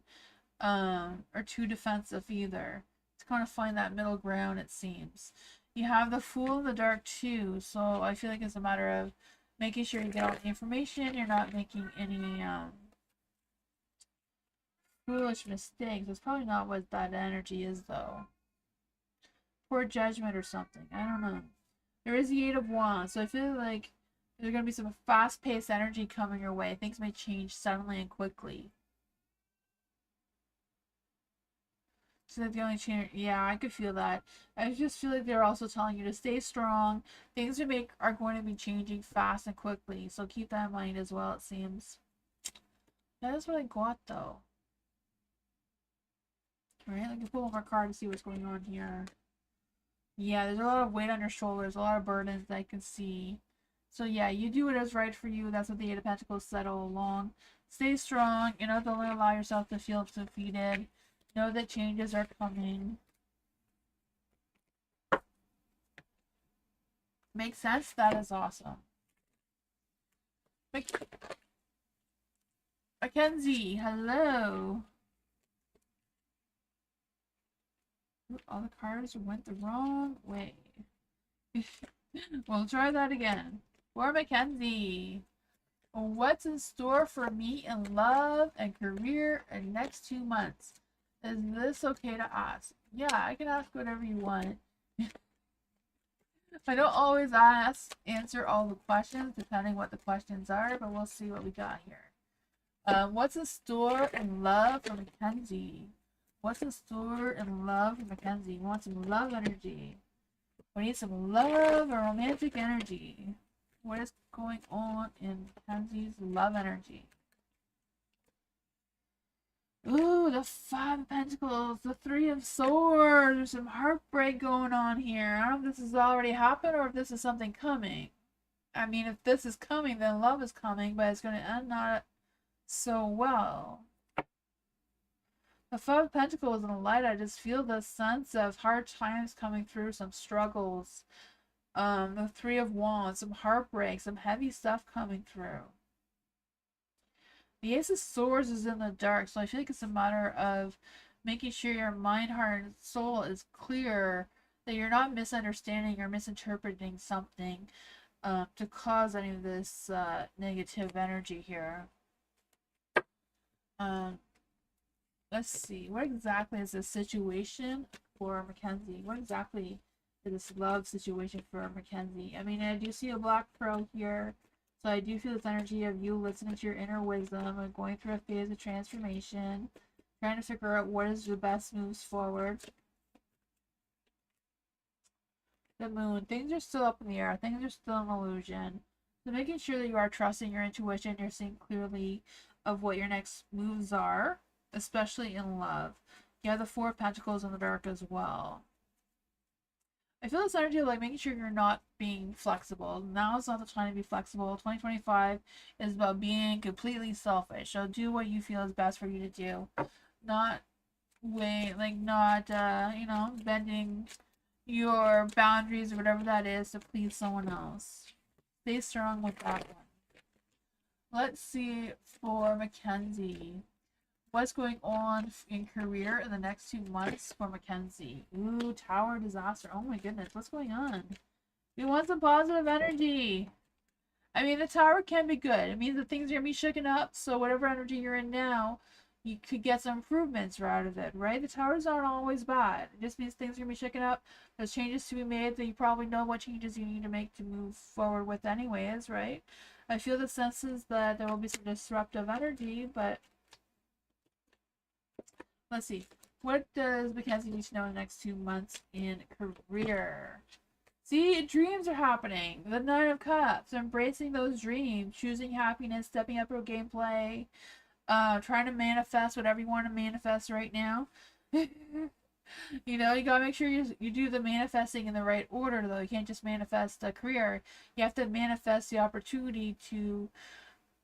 or too defensive either. To kind of find that middle ground, it seems. You have the Fool in the dark too, so I feel like it's a matter of making sure you get all the information, you're not making any foolish mistakes. That's probably not what that energy is though. Poor judgment or something. I don't know. There is the Eight of Wands, so I feel like there's going to be some fast-paced energy coming your way. Things may change suddenly and quickly. So that's the only change. Yeah, I could feel that. I just feel like they're also telling you to stay strong. Things are going to be changing fast and quickly, so keep that in mind as well, it seems. That is what I got though. Alright, let me pull one more card to see what's going on here. Yeah, there's a lot of weight on your shoulders, a lot of burdens that I can see. So yeah, you do what is right for you. That's what the Eight of Pentacles said all along. Stay strong. You know, don't allow yourself to feel defeated. Know that changes are coming. Makes sense? That is awesome. Mackenzie, hello. Ooh, all the cards went the wrong way. We'll try that again. For Mackenzie, what's in store for me in love and career in next 2 months? Is this okay to ask? Yeah, I can ask whatever you want. I don't always answer all the questions, depending what the questions are, but we'll see what we got here. What's in store in love for Mackenzie? What's in store in love for Mackenzie? We want some love energy. We need some love or romantic energy. What is going on in Mackenzie's love energy? Ooh, the Five of Pentacles, the Three of Swords. There's some heartbreak going on here. I don't know if this has already happened or if this is something coming. I mean, if this is coming, then love is coming, but it's going to end not so well. The Five of Pentacles in the light, I just feel the sense of hard times coming through, some struggles. The Three of Wands, some heartbreak, some heavy stuff coming through. The Ace of Swords is in the dark, so I feel like it's a matter of making sure your mind, heart, and soul is clear, that you're not misunderstanding or misinterpreting something to cause any of this negative energy here. Let's see. What exactly is the situation for Mackenzie? What exactly is this love situation for Mackenzie? I mean, I do see a black pearl here. So I do feel this energy of you listening to your inner wisdom and going through a phase of transformation, trying to figure out what is the best moves forward. The Moon. Things are still up in the air. Things are still an illusion. So making sure that you are trusting your intuition, you're seeing clearly of what your next moves are, especially in love. You have the Four of Pentacles in the dark as well. I feel this energy of like making sure you're not being flexible. Now is not the time to be flexible. 2025 is about being completely selfish. So do what you feel is best for you to do. Not you know, bending your boundaries or whatever that is to please someone else. Stay strong with that one. Let's see for Mackenzie. What's going on in career in the next 2 months for Mackenzie? Ooh, Tower disaster. Oh my goodness, what's going on? We want some positive energy. I mean, the Tower can be good. It means that things are going to be shaken up, so whatever energy you're in now, you could get some improvements out of it, right? The Towers aren't always bad. It just means things are going to be shaken up. There's changes to be made that you probably know what changes you need to make to move forward with anyways, right? I feel the senses that there will be some disruptive energy, but let's see. What does Mackenzie need to know in the next 2 months in career? See, dreams are happening. The Nine of Cups. Embracing those dreams. Choosing happiness. Stepping up your gameplay. Trying to manifest whatever you want to manifest right now. You know, you gotta make sure you do the manifesting in the right order, though. You can't just manifest a career. You have to manifest the opportunity to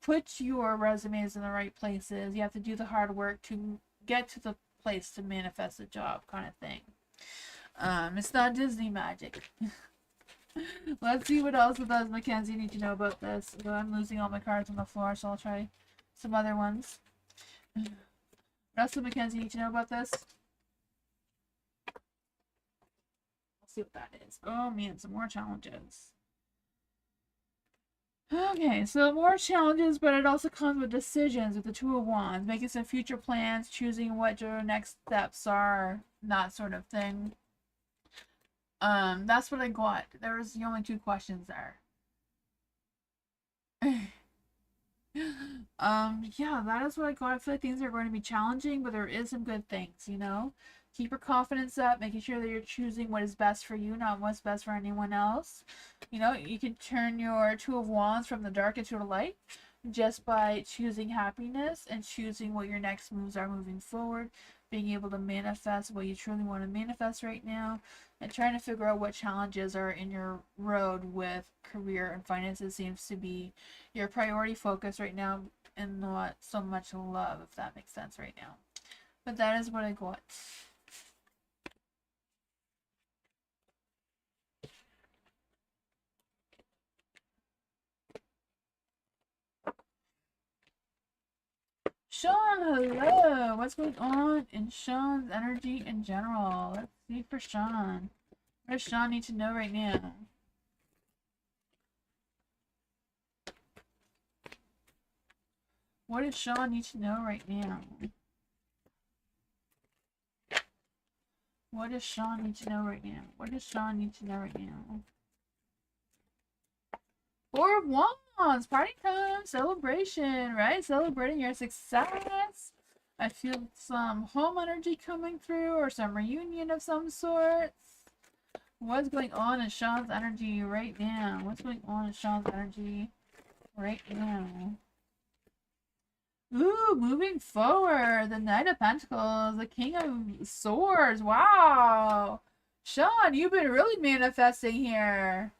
put your resumes in the right places. You have to do the hard work to get to the place to manifest a job, kind of thing. It's not Disney magic. Let's see what else does Mackenzie need to know about this. So I'm losing all my cards on the floor, so I'll try some other ones. What else does Mackenzie need to know about this? Let's see what that is. Oh man, some more challenges. Okay, so more challenges, but it also comes with decisions with the Two of Wands, making some future plans, choosing what your next steps are, that sort of thing. That's what I got. There was only 2 questions there. Yeah, that is what I got. I feel like things are going to be challenging, but there is some good things, you know? Keep your confidence up, making sure that you're choosing what is best for you, not what's best for anyone else. You know, you can turn your Two of Wands from the dark into the light. just by choosing happiness and choosing what your next moves are moving forward, being able to manifest what you truly want to manifest right now, and trying to figure out what challenges are in your road with career and finances seems to be your priority focus right now, and not so much love, if that makes sense right now. But that is what I got. Sean, hello. What's going on in Sean's energy in general? Let's see for Sean. What does Sean need to know right now? What does Sean need to know right now? What does Sean need to know right now? What does Sean need to know right now? Four of Wands, party time, celebration, right? Celebrating your success. I feel some home energy coming through, or some reunion of some sorts. What's going on in Sean's energy right now? What's going on in Sean's energy right now? Ooh, moving forward. The Knight of Pentacles, the King of Swords. Wow. Sean, you've been really manifesting here.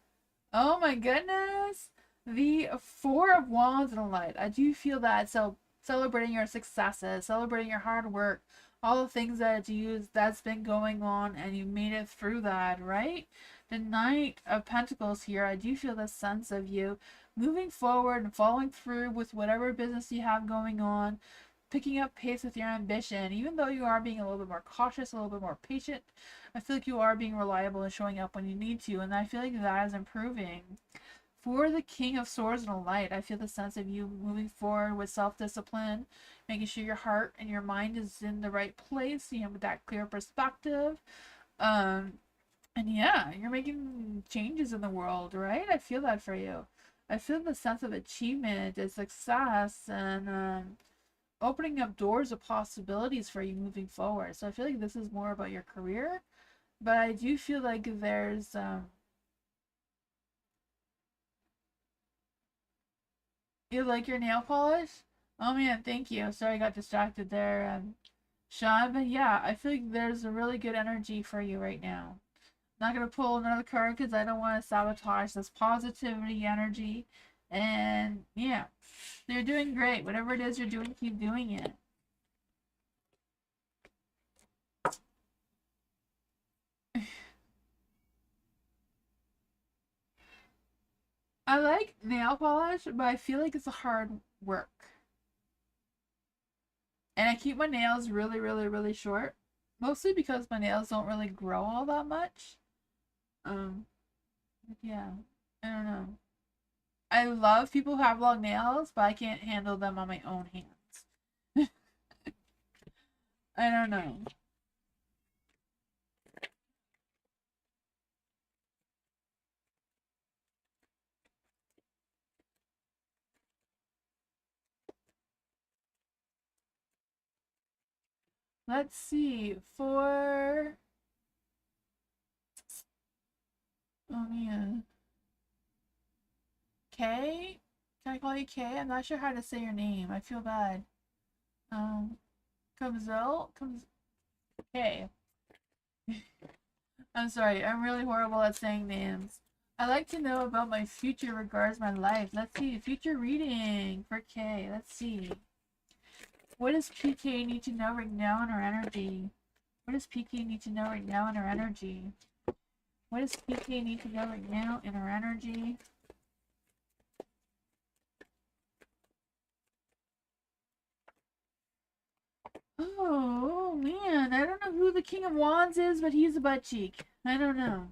Oh my goodness. The Four of Wands and the Light. I do feel that. So celebrating your successes, celebrating your hard work, all the things that's been going on, and you made it through that, right? The Knight of Pentacles here. I do feel the sense of you moving forward and following through with whatever business you have going on, picking up pace with your ambition. Even though you are being a little bit more cautious, a little bit more patient, I feel like you are being reliable and showing up when you need to, and I feel like that is improving. For the King of Swords and the Light, I feel the sense of you moving forward with self-discipline, making sure your heart and your mind is in the right place, you have that clear perspective. And yeah, you're making changes in the world, right? I feel that for you. I feel the sense of achievement and success, and opening up doors of possibilities for you moving forward. So I feel like this is more about your career, but I do feel like there's you like your nail polish? Oh man, thank you. Sorry I got distracted there, Sean. But yeah, I feel like there's a really good energy for you right now. Not gonna pull another card because I don't want to sabotage this positivity energy. And yeah, you're doing great. Whatever it is you're doing, keep doing it. I like nail polish, but I feel like it's a hard work. And I keep my nails really, really, really short. Mostly because my nails don't really grow all that much. Um, yeah. I don't know. I love people who have long nails, but I can't handle them on my own hands. I don't know. Let's see. For oh man. K? Can I call you K? I'm not sure how to say your name. I feel bad. Um Kamzel? Comes K. I'm sorry, I'm really horrible at saying names. I like to know about my future regards my life. Let's see. Future reading for K. Let's see. What does PK need to know right now in her energy? What does PK need to know right now in her energy? What does PK need to know right now in her energy? Oh man, I don't know who the King of Wands is, but he's a butt cheek. I don't know.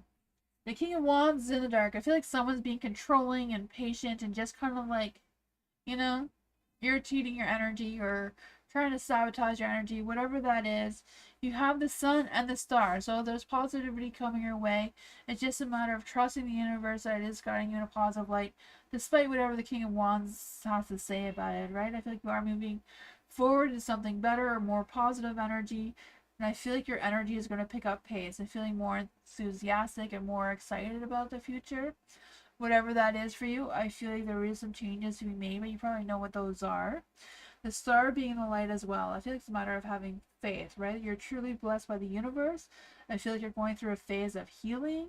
The King of Wands is in the dark. I feel like someone's being controlling and patient and just kind of like, you know, irritating your energy or trying to sabotage your energy, whatever that is. You have the sun and the stars, so there's positivity coming your way. It's just a matter of trusting the universe that it is guiding you in a positive light, despite whatever the King of Wands has to say about it, right? I feel like you are moving forward to something better or more positive energy. And I feel like your energy is going to pick up pace. I'm feeling more enthusiastic and more excited about the future. whatever that is for you. I feel like there is some changes to be made, but you probably know what those are. The star being the light as well. I feel like it's a matter of having faith, right? You're truly blessed by the universe. I feel like you're going through a phase of healing,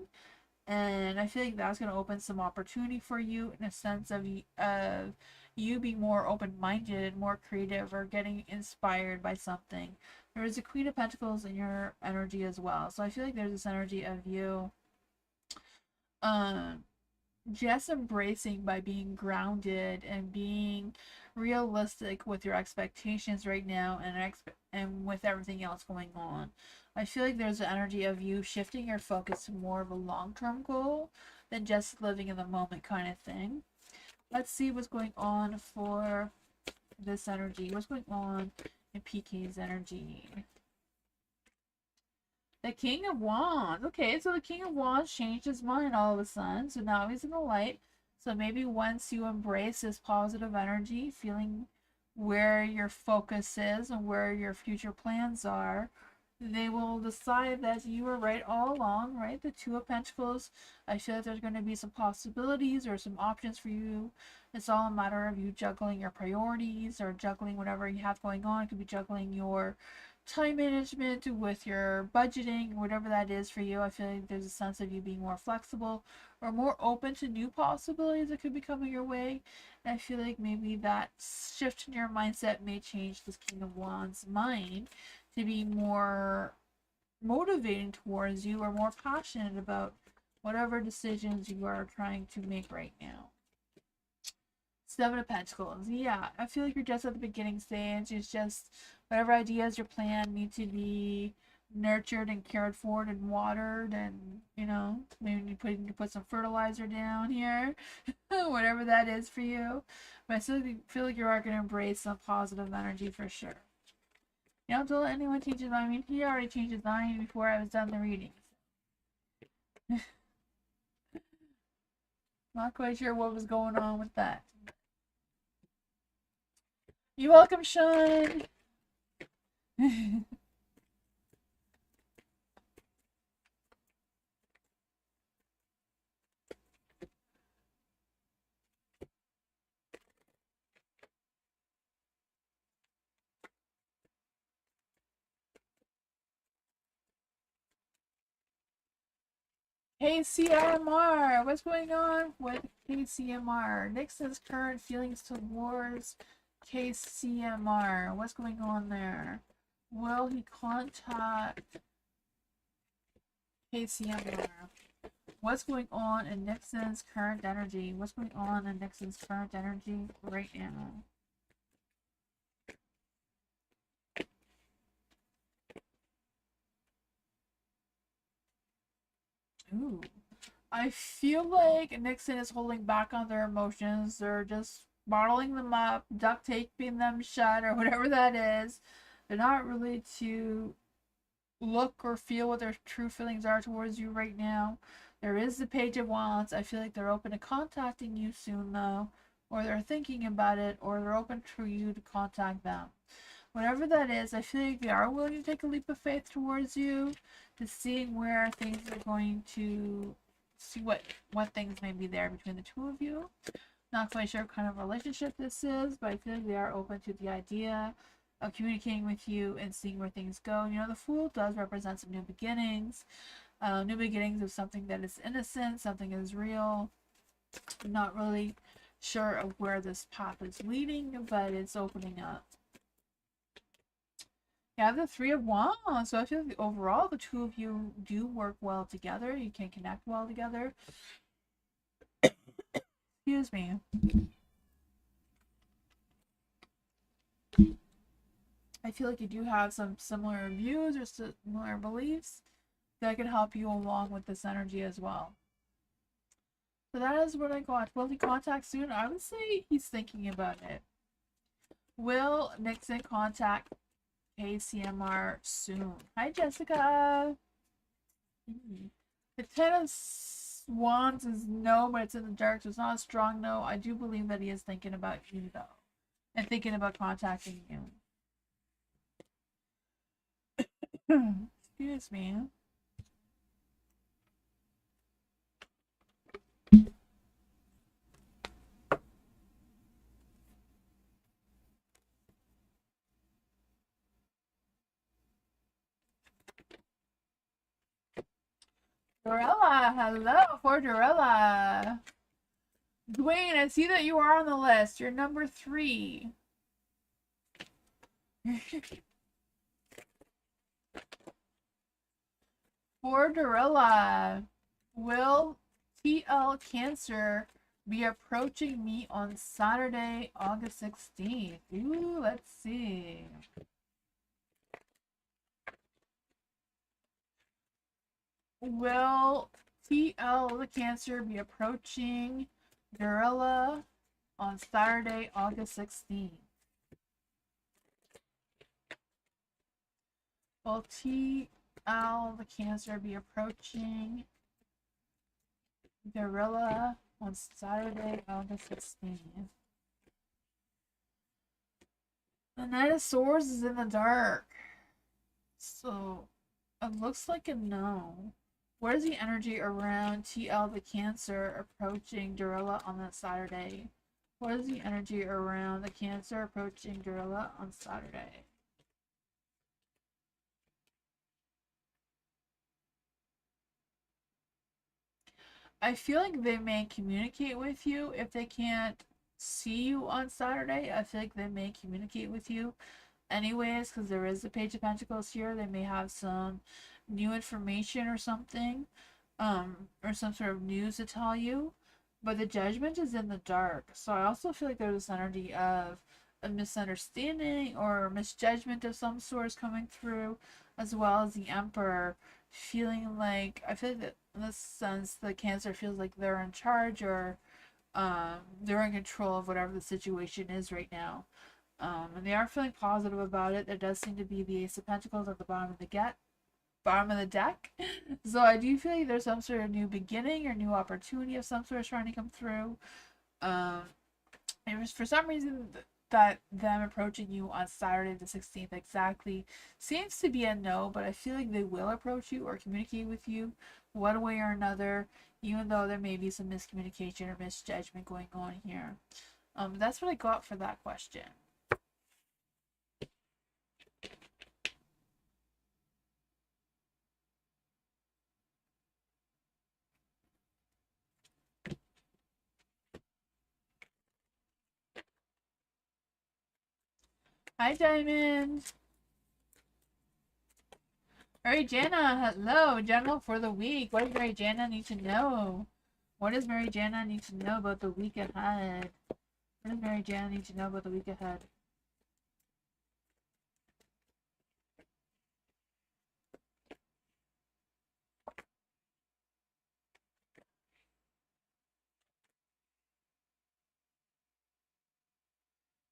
and I feel like that's going to open some opportunity for you in a sense of you being more open-minded, more creative, or getting inspired by something. There is a Queen of Pentacles in your energy as well, so I feel like there's this energy of you um just embracing by being grounded and being realistic with your expectations right now, and with everything else going on. I feel like there's an energy of you shifting your focus to more of a long-term goal than just living in the moment kind of thing. Let's see what's going on for this energy. What's going on in PK's energy? The King of Wands. Okay, so the King of Wands changed his mind all of a sudden. So now he's in the light. So maybe once you embrace this positive energy, feeling where your focus is and where your future plans are, they will decide that you were right all along, right? The Two of Pentacles. I feel like there's going to be some possibilities or some options for you. It's all a matter of you juggling your priorities or juggling whatever you have going on. It could be juggling your time management with your budgeting, whatever that is for you. I feel like there's a sense of you being more flexible or more open to new possibilities that could be coming your way. And I feel like maybe that shift in your mindset may change this King of Wands mind to be more motivating towards you or more passionate about whatever decisions you are trying to make right now. Seven of Pentacles. Yeah, I feel like you're just at the beginning stage. It's just whatever ideas you plan need to be nurtured and cared for and watered, and maybe you put some fertilizer down here, whatever that is for you. But I still feel like you are going to embrace some positive energy for sure. You don't have to let anyone change his mind. I mean, he already changed his mind before I was done the reading. Not quite sure what was going on with that. You're welcome, Sean. KCMR, what's going on with KCMR? Nixon's current feelings towards KCMR. What's going on there? Will he contact KCMR? What's going on in Nixon's current energy? What's going on in Nixon's current energy right now? Ooh. I feel like Nixon is holding back on their emotions. They're just bottling them up, duct taping them shut, or whatever that is. They're not really to look or feel what their true feelings are towards you right now. There is the Page of Wands. I feel like they're open to contacting you soon, though, or they're thinking about it, or they're open for you to contact them. Whatever that is, I feel like they are willing to take a leap of faith towards you, to seeing where things are going to see what things may be there between the two of you. Not quite sure what kind of relationship this is, but I feel like they are open to the idea of communicating with you and seeing where things go. The Fool does represent some new beginnings. New beginnings of something that is innocent, something that is real. I'm not really sure of where this path is leading, but it's opening up. You have the Three of Wands, so I feel like overall the two of you do work well together. You can connect well together. Excuse me. I feel like you do have some similar views or similar beliefs that can help you along with this energy as well. So that is what I got. Will he contact soon? I would say he's thinking about it. Will Nixon contact KCMR soon? Hi, Jessica. The Ten of Wands is no, but it's in the dark, so it's not a strong no. I do believe that he is thinking about you, though, and thinking about contacting you. Excuse me. Gorilla, hello for Gorilla. Dwayne, I see that you are on the list. You're number 3. For Gorilla, will TL Cancer be approaching me on Saturday, August 16th? Ooh, let's see. Will TL the Cancer be approaching Gorilla on Saturday, August 16th? Will TL the Cancer be approaching Gorilla on Saturday, August 16th? The Knight of Swords is in the dark. So, it looks like a no. What is the energy around TL the Cancer approaching Gorilla on that Saturday? What is the energy around the Cancer approaching Gorilla on Saturday? I feel like they may communicate with you if they can't see you on Saturday. I feel like they may communicate with you anyways, because there is the Page of Pentacles here. They may have some new information or something, or some sort of news to tell you. But the Judgment is in the dark, so I also feel like there's this energy of a misunderstanding or misjudgment of some sort coming through, as well as the Emperor feeling like, I feel like that in this sense the Cancer feels like they're in charge, or they're in control of whatever the situation is right now. And they are feeling positive about it. There does seem to be the Ace of Pentacles at the bottom of the deck. So I do feel like there's some sort of new beginning or new opportunity of some sort trying to come through. It was for some reason that them approaching you on Saturday the 16th exactly seems to be a no, but I feel like they will approach you or communicate with you one way or another, even though there may be some miscommunication or misjudgment going on here. That's what I got for that question. Hi, Diamond. Mary Jana, hello. General for the week. What does Mary Jana need to know? What does Mary Jana need to know about the week ahead? What does Mary Jana need to know about the week ahead?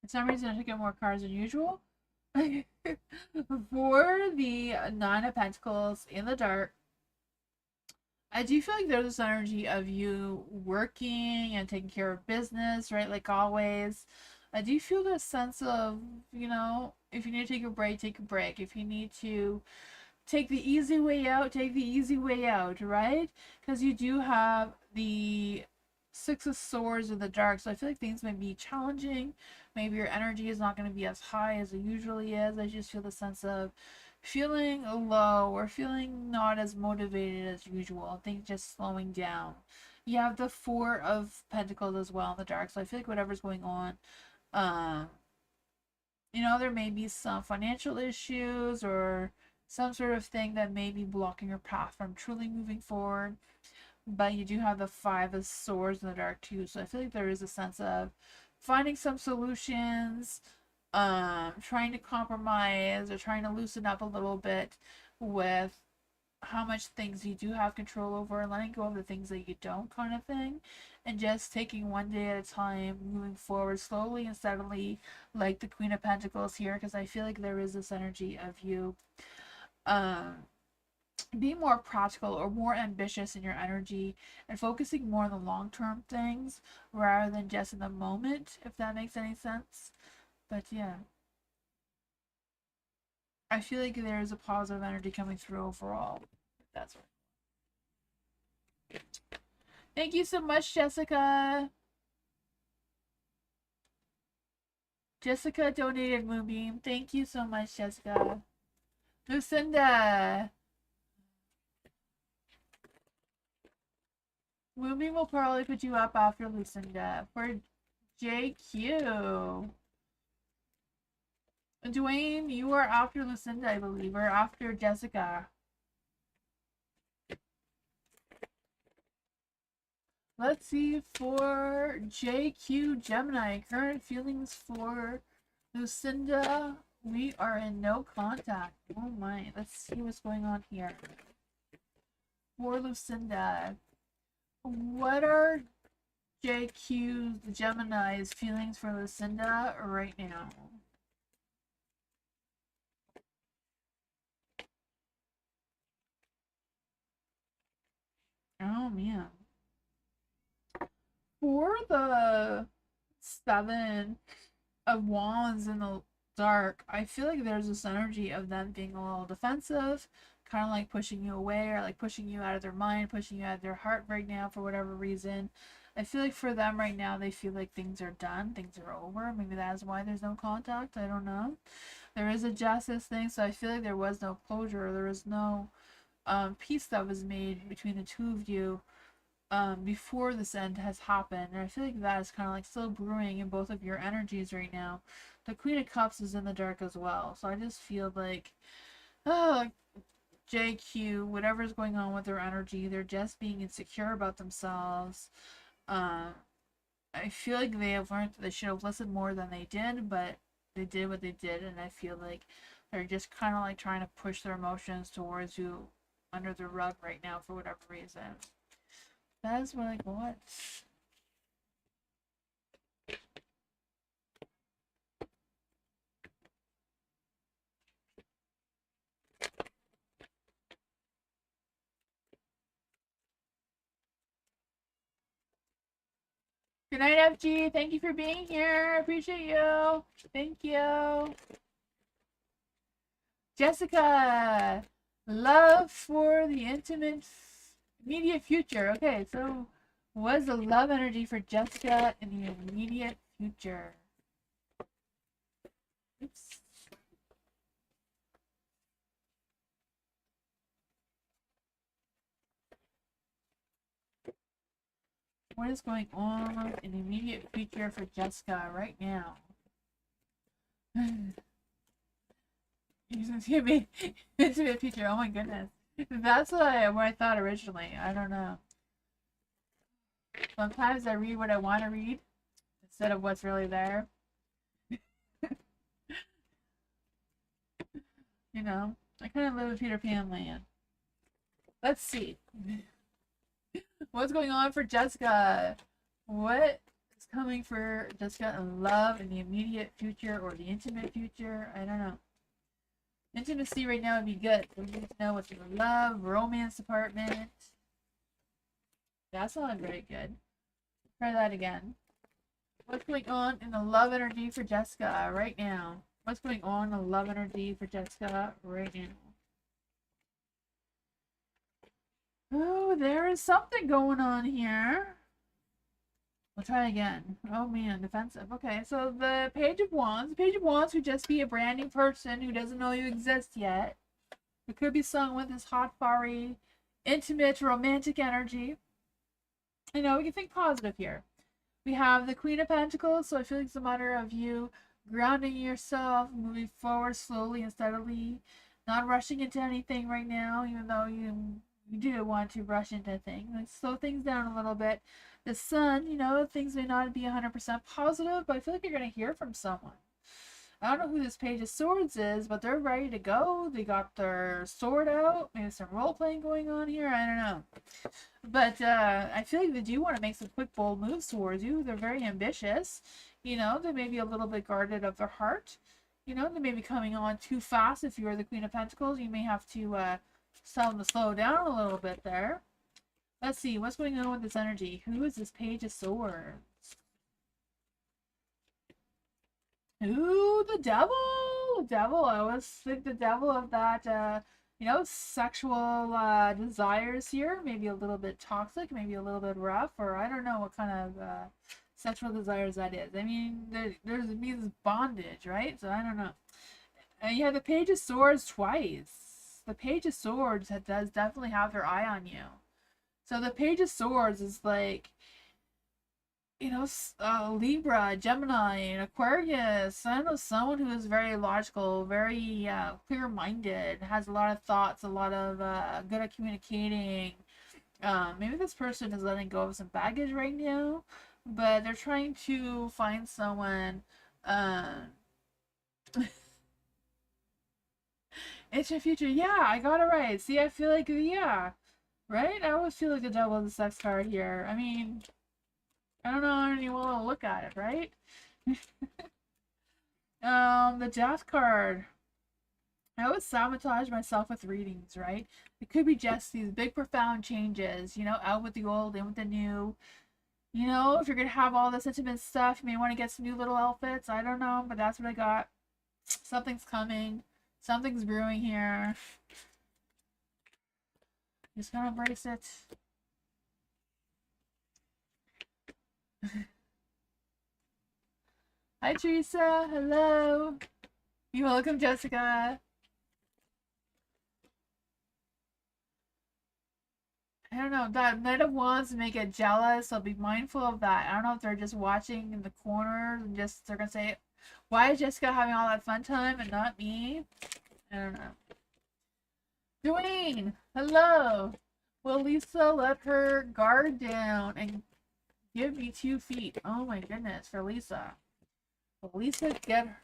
For some reason, I took out more cards than usual. For the Nine of Pentacles in the dark, I do feel like there's this energy of you working and taking care of business, right? Like always. I do feel this sense of, if you need to take a break, take a break. If you need to take the easy way out, take the easy way out, right? Because you do have the Six of Swords in the dark, so I feel like things may be challenging. Maybe your energy is not going to be as high as it usually is. I just feel the sense of feeling low or feeling not as motivated as usual. Things just slowing down. You have the Four of Pentacles as well in the dark, so I feel like whatever's going on, there may be some financial issues or some sort of thing that may be blocking your path from truly moving forward. But you do have the Five of Swords in the dark too, so I feel like there is a sense of finding some solutions, trying to compromise or trying to loosen up a little bit with how much things you do have control over and letting go of the things that you don't, kind of thing, and just taking one day at a time, moving forward slowly and steadily, like the Queen of Pentacles here, because I feel like there is this energy of you being more practical or more ambitious in your energy and focusing more on the long-term things rather than just in the moment, if that makes any sense. But yeah, I feel like there's a positive energy coming through overall. That's right. Thank you so much, Jessica. Jessica donated Moonbeam. Thank you so much, Jessica. Lucinda. Moonbeam will probably put you up after Lucinda. For JQ. Dwayne, you are after Lucinda, I believe, or after Jessica. Let's see for JQ Gemini. Current feelings for Lucinda. We are in no contact. Oh my. Let's see what's going on here. For Lucinda. What are JQ Gemini's feelings for Lucinda right now? Oh man. For the 7 of Wands in the dark, I feel like there's this energy of them being a little defensive, kind of like pushing you away or like pushing you out of their mind, pushing you out of their heart right now for whatever reason. I feel like for them right now, they feel like things are done, things are over. Maybe that's why there's no contact. I don't know. There is a justice thing, so I feel like there was no closure. There was no peace that was made between the two of you before this end has happened. And I feel like that is kind of like still brewing in both of your energies right now. The Queen of Cups is in the dark as well. So I just feel like, oh, JQ, whatever's going on with their energy, they're just being insecure about themselves. I feel like they have learned that they should have listened more than they did, but they did what they did, and I feel like they're just kind of like trying to push their emotions towards you under the rug right now for whatever reason. That is what I got. Good night, FG. Thank you for being here. I appreciate you. Thank you. Jessica, love for the intimate, immediate future. Okay, so what is the love energy for Jessica in the immediate future? Oops. What is going on in the immediate future for Jessica right now? Intimate future. Oh my goodness. That's what I thought originally. I don't know. Sometimes I read what I want to read instead of what's really there. You know, I kind of live in Peter Pan land. Let's see. What's going on for Jessica? What is coming for Jessica in love in the immediate future or the intimate future? I don't know. Intimacy right now would be good. We need to know what's in the love, romance department. That's not very good. Try that again. What's going on in the love energy for Jessica right now? What's going on in the love energy for Jessica right now? Oh, there is something going on here. We'll try again. Oh man, defensive. Okay, so the Page of Wands. The Page of Wands could just be a brand new person who doesn't know you exist yet. It could be someone with this hot, fiery, intimate, romantic energy. You know, we can think positive here. We have the Queen of Pentacles, so I feel like it's a matter of you grounding yourself, moving forward slowly and steadily, not rushing into anything right now, even though you do want to rush into things. Like, slow things down a little bit. The Sun, you know, things may not be 100% positive, but I feel like you're going to hear from someone. I don't know who this Page of Swords is, but they're ready to go. They got their sword out. Maybe some role playing going on here. I don't know. But I feel like they do want to make some quick, bold moves towards you. They're very ambitious. You know, they may be a little bit guarded of their heart. You know, they may be coming on too fast. If you're the Queen of Pentacles, you may have to tell them to slow down a little bit there. Let's see, what's going on with this energy? Who is this Page of Swords? Ooh, the devil! The devil. I always think the devil of that, you know, sexual desires here. Maybe a little bit toxic, maybe a little bit rough, or I don't know what kind of sexual desires that is. I mean, there's it means bondage, right? So I don't know. And you have the Page of Swords twice. The Page of Swords does definitely have their eye on you. So the Page of Swords is like, Libra, Gemini, and Aquarius. I know someone who is very logical, very clear-minded, has a lot of thoughts, a lot of good at communicating. Maybe this person is letting go of some baggage right now, but they're trying to find someone. Um, it's your future. Yeah, I got it right. See, I feel like, yeah, right? I always feel like the devil is the sex card here. I mean, I don't know any way to look at it, right? The death card. I always sabotage myself with readings, right? It could be just these big, profound changes, out with the old, in with the new. If you're gonna have all this intimate stuff, you may want to get some new little outfits. I don't know, but that's what I got. Something's coming. Something's brewing here. Just gotta embrace it. Hi, Teresa. Hello. You're welcome, Jessica. I don't know. That Knight of Wands may get jealous, so be mindful of that. I don't know if they're just watching in the corner and just they're gonna say, "Why is Jessica having all that fun time and not me?" I don't know. Dwayne, hello. Will Lisa let her guard down and give me 2 feet? Oh my goodness, for Lisa. Will Lisa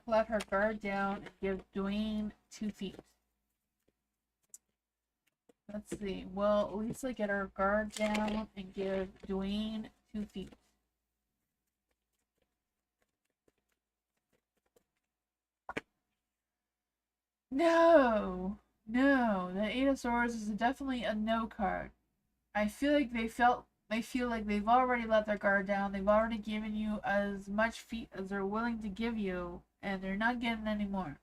let her guard down and give Dwayne 2 feet? Let's see. Will Lisa get her guard down and give Dwayne 2 feet? No. No. The Eight of Swords is definitely a no card. I feel like they feel like they've already let their guard down. They've already given you as much feet as they're willing to give you, and they're not getting any more.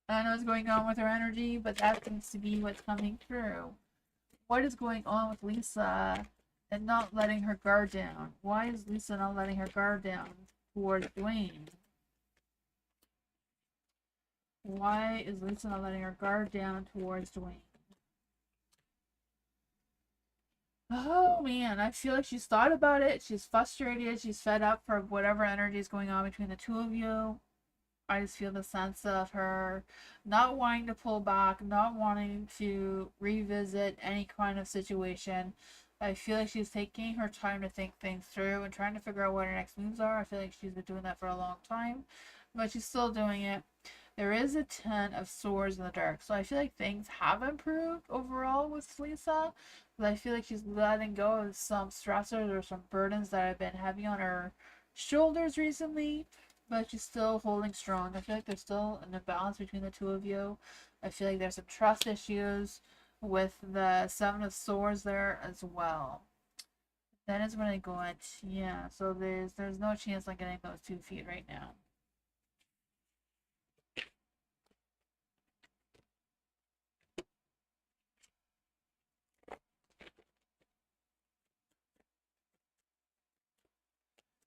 I don't know what's going on with her energy, but that seems to be what's coming through. What is going on with Lisa and not letting her guard down? Why is Lisa not letting her guard down towards Dwayne? Why is Lisa not letting her guard down towards Dwayne? Oh man, I feel like she's thought about it. She's frustrated. She's fed up for whatever energy is going on between the two of you. I just feel the sense of her not wanting to pull back, not wanting to revisit any kind of situation. I feel like she's taking her time to think things through and trying to figure out what her next moves are. I feel like she's been doing that for a long time, but she's still doing it. There is a Ten of Swords in the dark, so I feel like things have improved overall with Lisa. But I feel like she's letting go of some stressors or some burdens that have been heavy on her shoulders recently, but she's still holding strong. I feel like there's still an imbalance between the two of you. I feel like there's some trust issues with the Seven of Swords there as well. That is when I go at, yeah, so there's no chance on getting those 2 feet right now.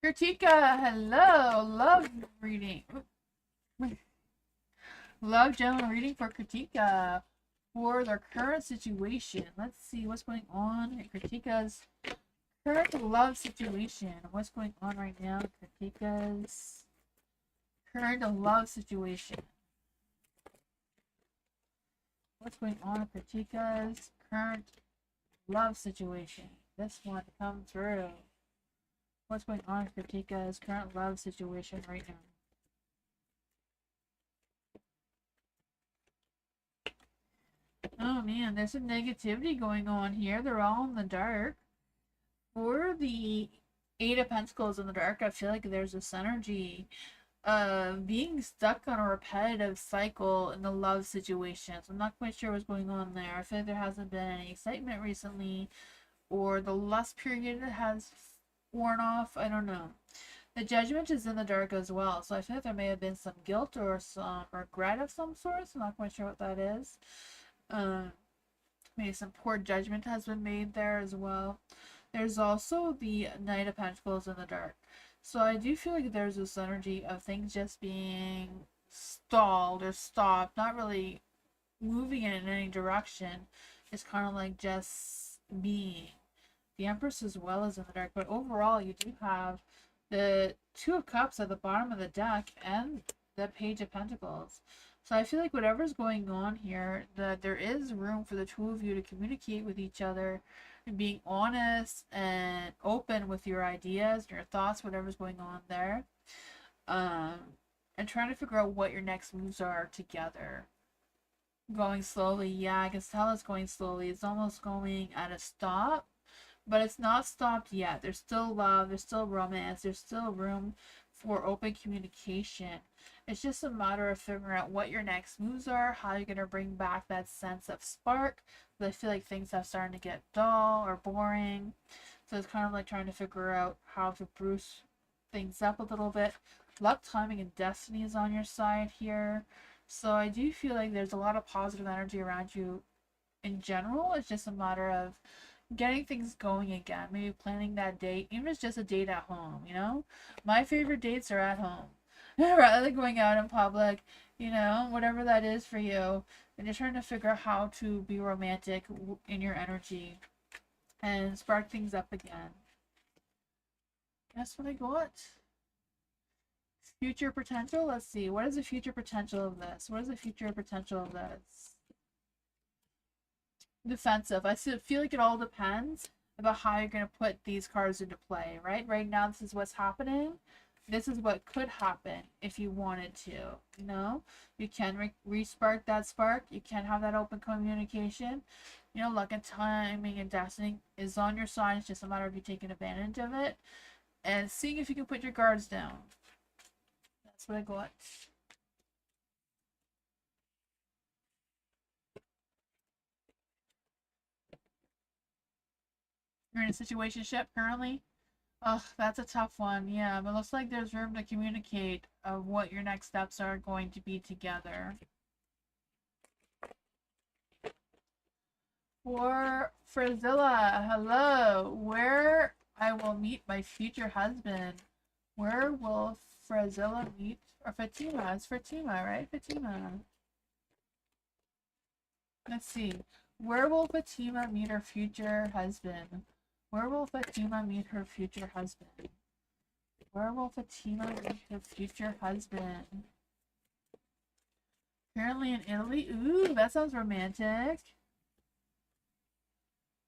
Kritika, hello, love reading. Love general reading for Kritika for their current situation. Let's see what's going on in Kritika's current love situation. What's going on right now in Kritika's current love situation? What's going on in Kritika's current love situation? This one come through. What's going on in Kritika's current love situation right now? Oh man, there's some negativity going on here. They're all in the dark. For the Eight of Pentacles in the dark, I feel like there's this energy of being stuck on a repetitive cycle in the love situation. So I'm not quite sure what's going on there. I feel like there hasn't been any excitement recently, or the lust period has worn off. I don't know. The Judgment is in the dark as well, so I feel like there may have been some guilt or some regret of some sort. So I'm not quite sure what that is. Maybe some poor judgment has been made there as well. There's also the Knight of Pentacles in the dark. So I do feel like there's this energy of things just being stalled or stopped, not really moving in any direction. It's kind of like just being. The Empress as well as in the dark, but overall you do have the Two of Cups at the bottom of the deck and the Page of Pentacles. So I feel like whatever's going on here, that there is room for the two of you to communicate with each other and being honest and open with your ideas, your thoughts, whatever's going on there. Um, and trying to figure out what your next moves are together. Going slowly, yeah, I can tell it's going slowly. It's almost going at a stop, but it's not stopped yet. There's still love, there's still romance, there's still room for open communication. It's just a matter of figuring out what your next moves are, how you're going to bring back that sense of spark. But I feel like things have started to get dull or boring. So it's kind of like trying to figure out how to spruce things up a little bit. Luck, timing, and destiny is on your side here. So I do feel like there's a lot of positive energy around you in general. It's just a matter of getting things going again. Maybe planning that date, even if it's just a date at home, you know? My favorite dates are at home. Rather than going out in public, you know, whatever that is for you. And you're trying to figure out how to be romantic in your energy and spark things up again. Guess what I got? Future potential? Let's see. What is the future potential of this? What is the future potential of this? Defensive. I feel like it all depends about how you're going to put these cards into play, right? Right now, this is what's happening. This is what could happen if you wanted to, you know? You can re-spark that spark. You can have that open communication. You know, luck and timing and destiny is on your side. It's just a matter of you taking advantage of it and seeing if you can put your guards down. That's what I got. You're in a situationship currently? Oh, that's a tough one. Yeah, but it looks like there's room to communicate of what your next steps are going to be together. For Frazilla, hello. Where I will meet my future husband. Where will Frazilla meet? Or Fatima? It's Fatima, right? Fatima. Let's see. Where will Fatima meet her future husband? Where will Fatima meet her future husband? Where will Fatima meet her future husband? Apparently in Italy. Ooh, that sounds romantic.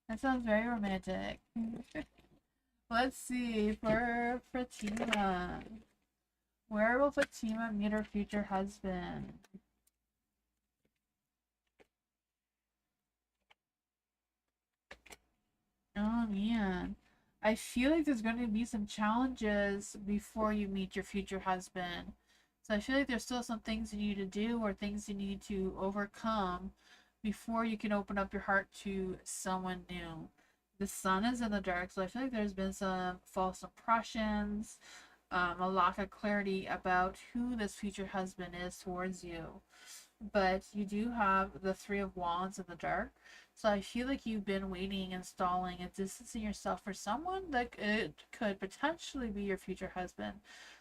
That sounds very romantic. Let's see. For Fatima. Where will Fatima meet her future husband? Oh man. I feel like there's going to be some challenges before you meet your future husband. So I feel like there's still some things you need to do or things you need to overcome before you can open up your heart to someone new. The sun is in the dark, so I feel like there's been some false impressions, a lack of clarity about who this future husband is towards you. But you do have the Three of Wands in the dark. So I feel like you've been waiting and stalling and distancing yourself for someone that it could potentially be your future husband.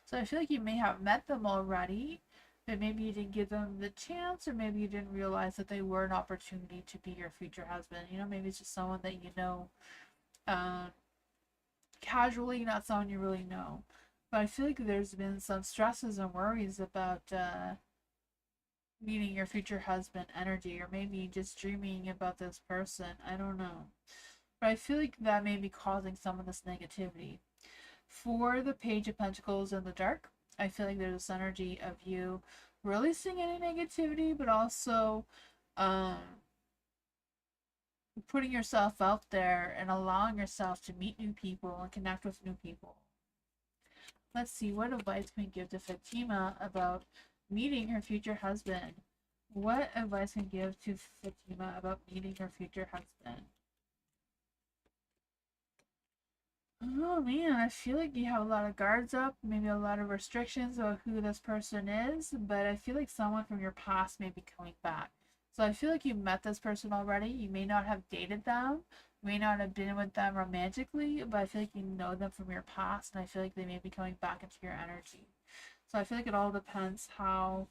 So I feel like you may have met them already, but maybe you didn't give them the chance, or maybe you didn't realize that they were an opportunity to be your future husband. You know, maybe it's just someone that you know casually, not someone you really know. But I feel like there's been some stresses and worries about meeting your future husband energy, or maybe just dreaming about this person. I don't know. But I feel like that may be causing some of this negativity. For the Page of Pentacles in the dark, I feel like there's this energy of you releasing any negativity, but also putting yourself out there and allowing yourself to meet new people and connect with new people. Let's see, what advice can we give to Fatima about meeting her future husband? What advice can you give to Fatima about meeting her future husband? Oh man, I feel like you have a lot of guards up, maybe a lot of restrictions about who this person is, but I feel like someone from your past may be coming back. So I feel like you met this person already. You may not have dated them, you may not have been with them romantically, but I feel like you know them from your past, and I feel like they may be coming back into your energy. So I feel like it all depends how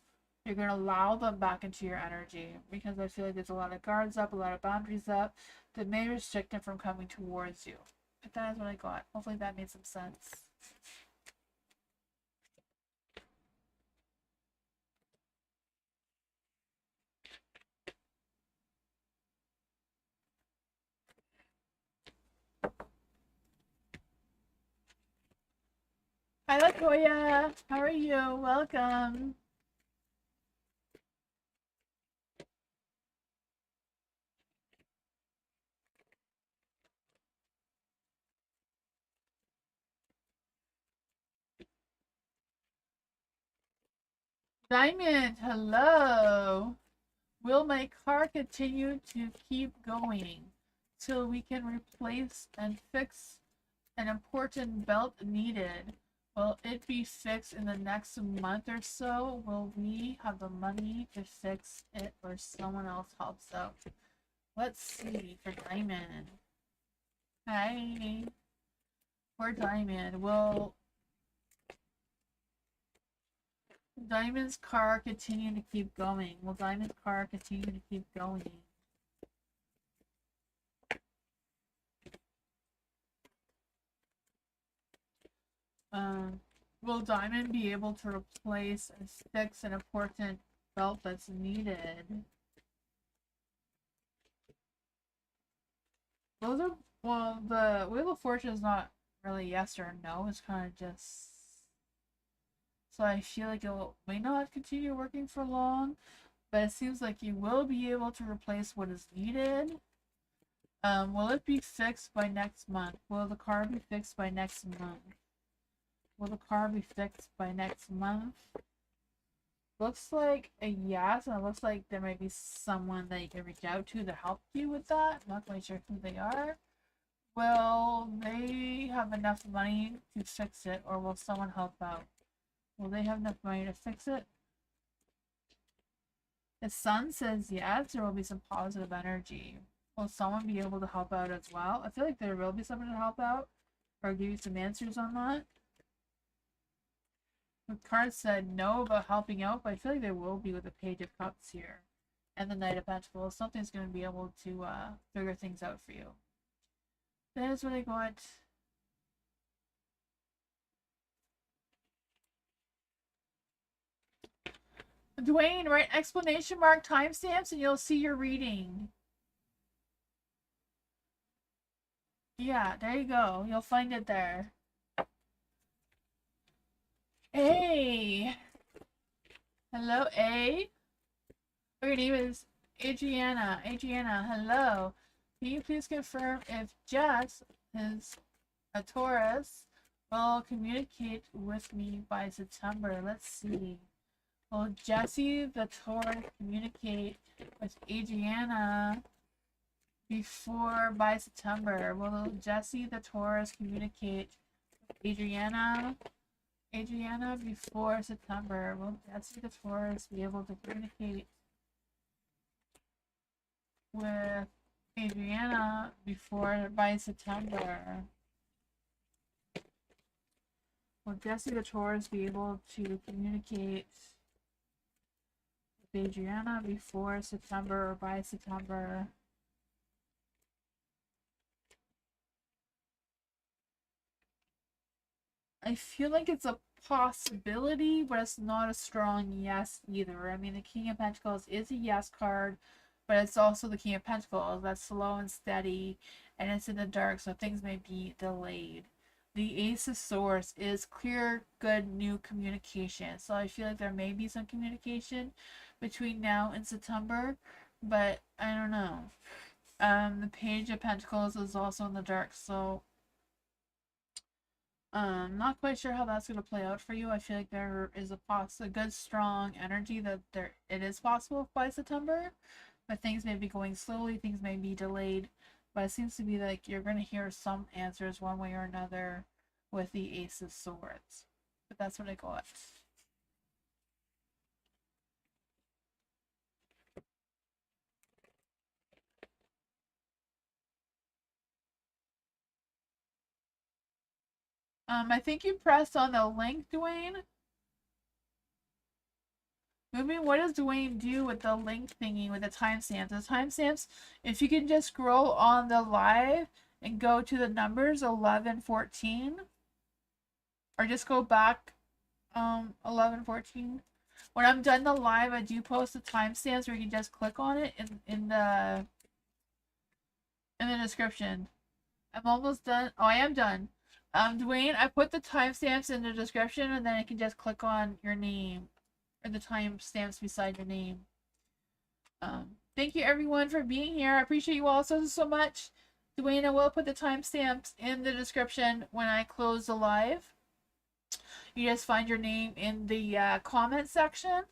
you're going to allow them back into your energy, because I feel like there's a lot of guards up, a lot of boundaries up that may restrict them from coming towards you. But that is what I got. Hopefully that made some sense. Hi Latoya, how are you? Welcome. Diamond, hello. Will my car continue to keep going till we can replace and fix an important belt needed? Will it be fixed in the next month or so? Will we have the money to fix it, or someone else helps out? Let's see for Diamond. Hi. For Diamond, will Diamond's car continue to keep going? Will Diamond's car continue to keep going? Will Diamond be able to replace and fix an important belt that's needed? Those are, well, the Wheel of Fortune is not really yes or no. It's kind of just. So I feel like it may not continue working for long, but it seems like you will be able to replace what is needed. Will it be fixed by next month? Will the car be fixed by next month? Will the car be fixed by next month? Looks like a yes, and it looks like there might be someone that you can reach out to help you with that. I'm not quite sure who they are. Will they have enough money to fix it, or will someone help out? Will they have enough money to fix it? The sun says yes, there will be some positive energy. Will someone be able to help out as well? I feel like there will be someone to help out, or give you some answers on that. The card said no about helping out, but I feel like there will be with the Page of Cups here and the Knight of Pentacles. Something's going to be able to figure things out for you. That is what I got. Dwayne, write exclamation mark timestamps and you'll see your reading. Yeah, there you go. You'll find it there. Hey! Hello, A? Oh, your name is Adriana. Adriana, hello. Can you please confirm if Jess is a Taurus will communicate with me by September? Let's see. Will Jessie the Taurus communicate with Adriana by September? Will Jessie the Taurus communicate with Adriana before September? Will Jessie the Taurus be able to communicate with Adriana by September? Will Jessie the Taurus be able to communicate with Adriana before September or by September? I feel like it's a possibility, but it's not a strong yes either. I mean, the King of Pentacles is a yes card, but it's also the King of Pentacles that's slow and steady, and it's in the dark, so things may be delayed. The Ace of Swords is clear, good, new communication. So I feel like there may be some communication between now and September, but I don't know. The Page of Pentacles is also in the dark, so not quite sure how that's going to play out for you. I feel like there is a good strong energy that it is possible by September, but things may be going slowly, things may be delayed, but it seems to be like you're going to hear some answers one way or another with the Ace of Swords. But that's what I got. I think you pressed on the link, Dwayne. Moving, what does Dwayne do with the link thingy with the timestamps? The timestamps, if you can just scroll on the live and go to the numbers 11:14, or just go back 11:14. When I'm done the live, I do post the timestamps where you can just click on it in the description. I'm almost done. Oh, I am done. Dwayne, I put the timestamps in the description, and then I can just click on your name, or the timestamps beside your name. Thank you everyone for being here. I appreciate you all so much. Dwayne, I will put the timestamps in the description when I close the live. You just find your name in the comment section,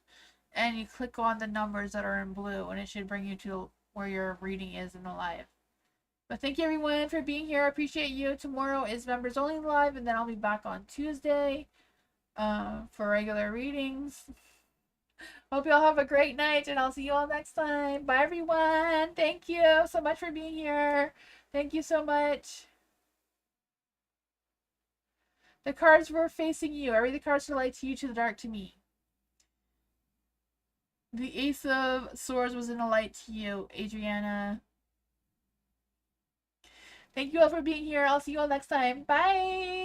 and you click on the numbers that are in blue, and it should bring you to where your reading is in the live. But thank you everyone for being here. I appreciate you. Tomorrow is members only live, and then I'll be back on Tuesday for regular readings. Hope you all have a great night, and I'll see you all next time. Bye everyone. Thank you so much for being here. Thank you so much. The cards were facing you. I read the cards to the light to you, to the dark to me. The Ace of Swords was in the light to you, Adriana. Thank you all for being here. I'll see you all next time. Bye.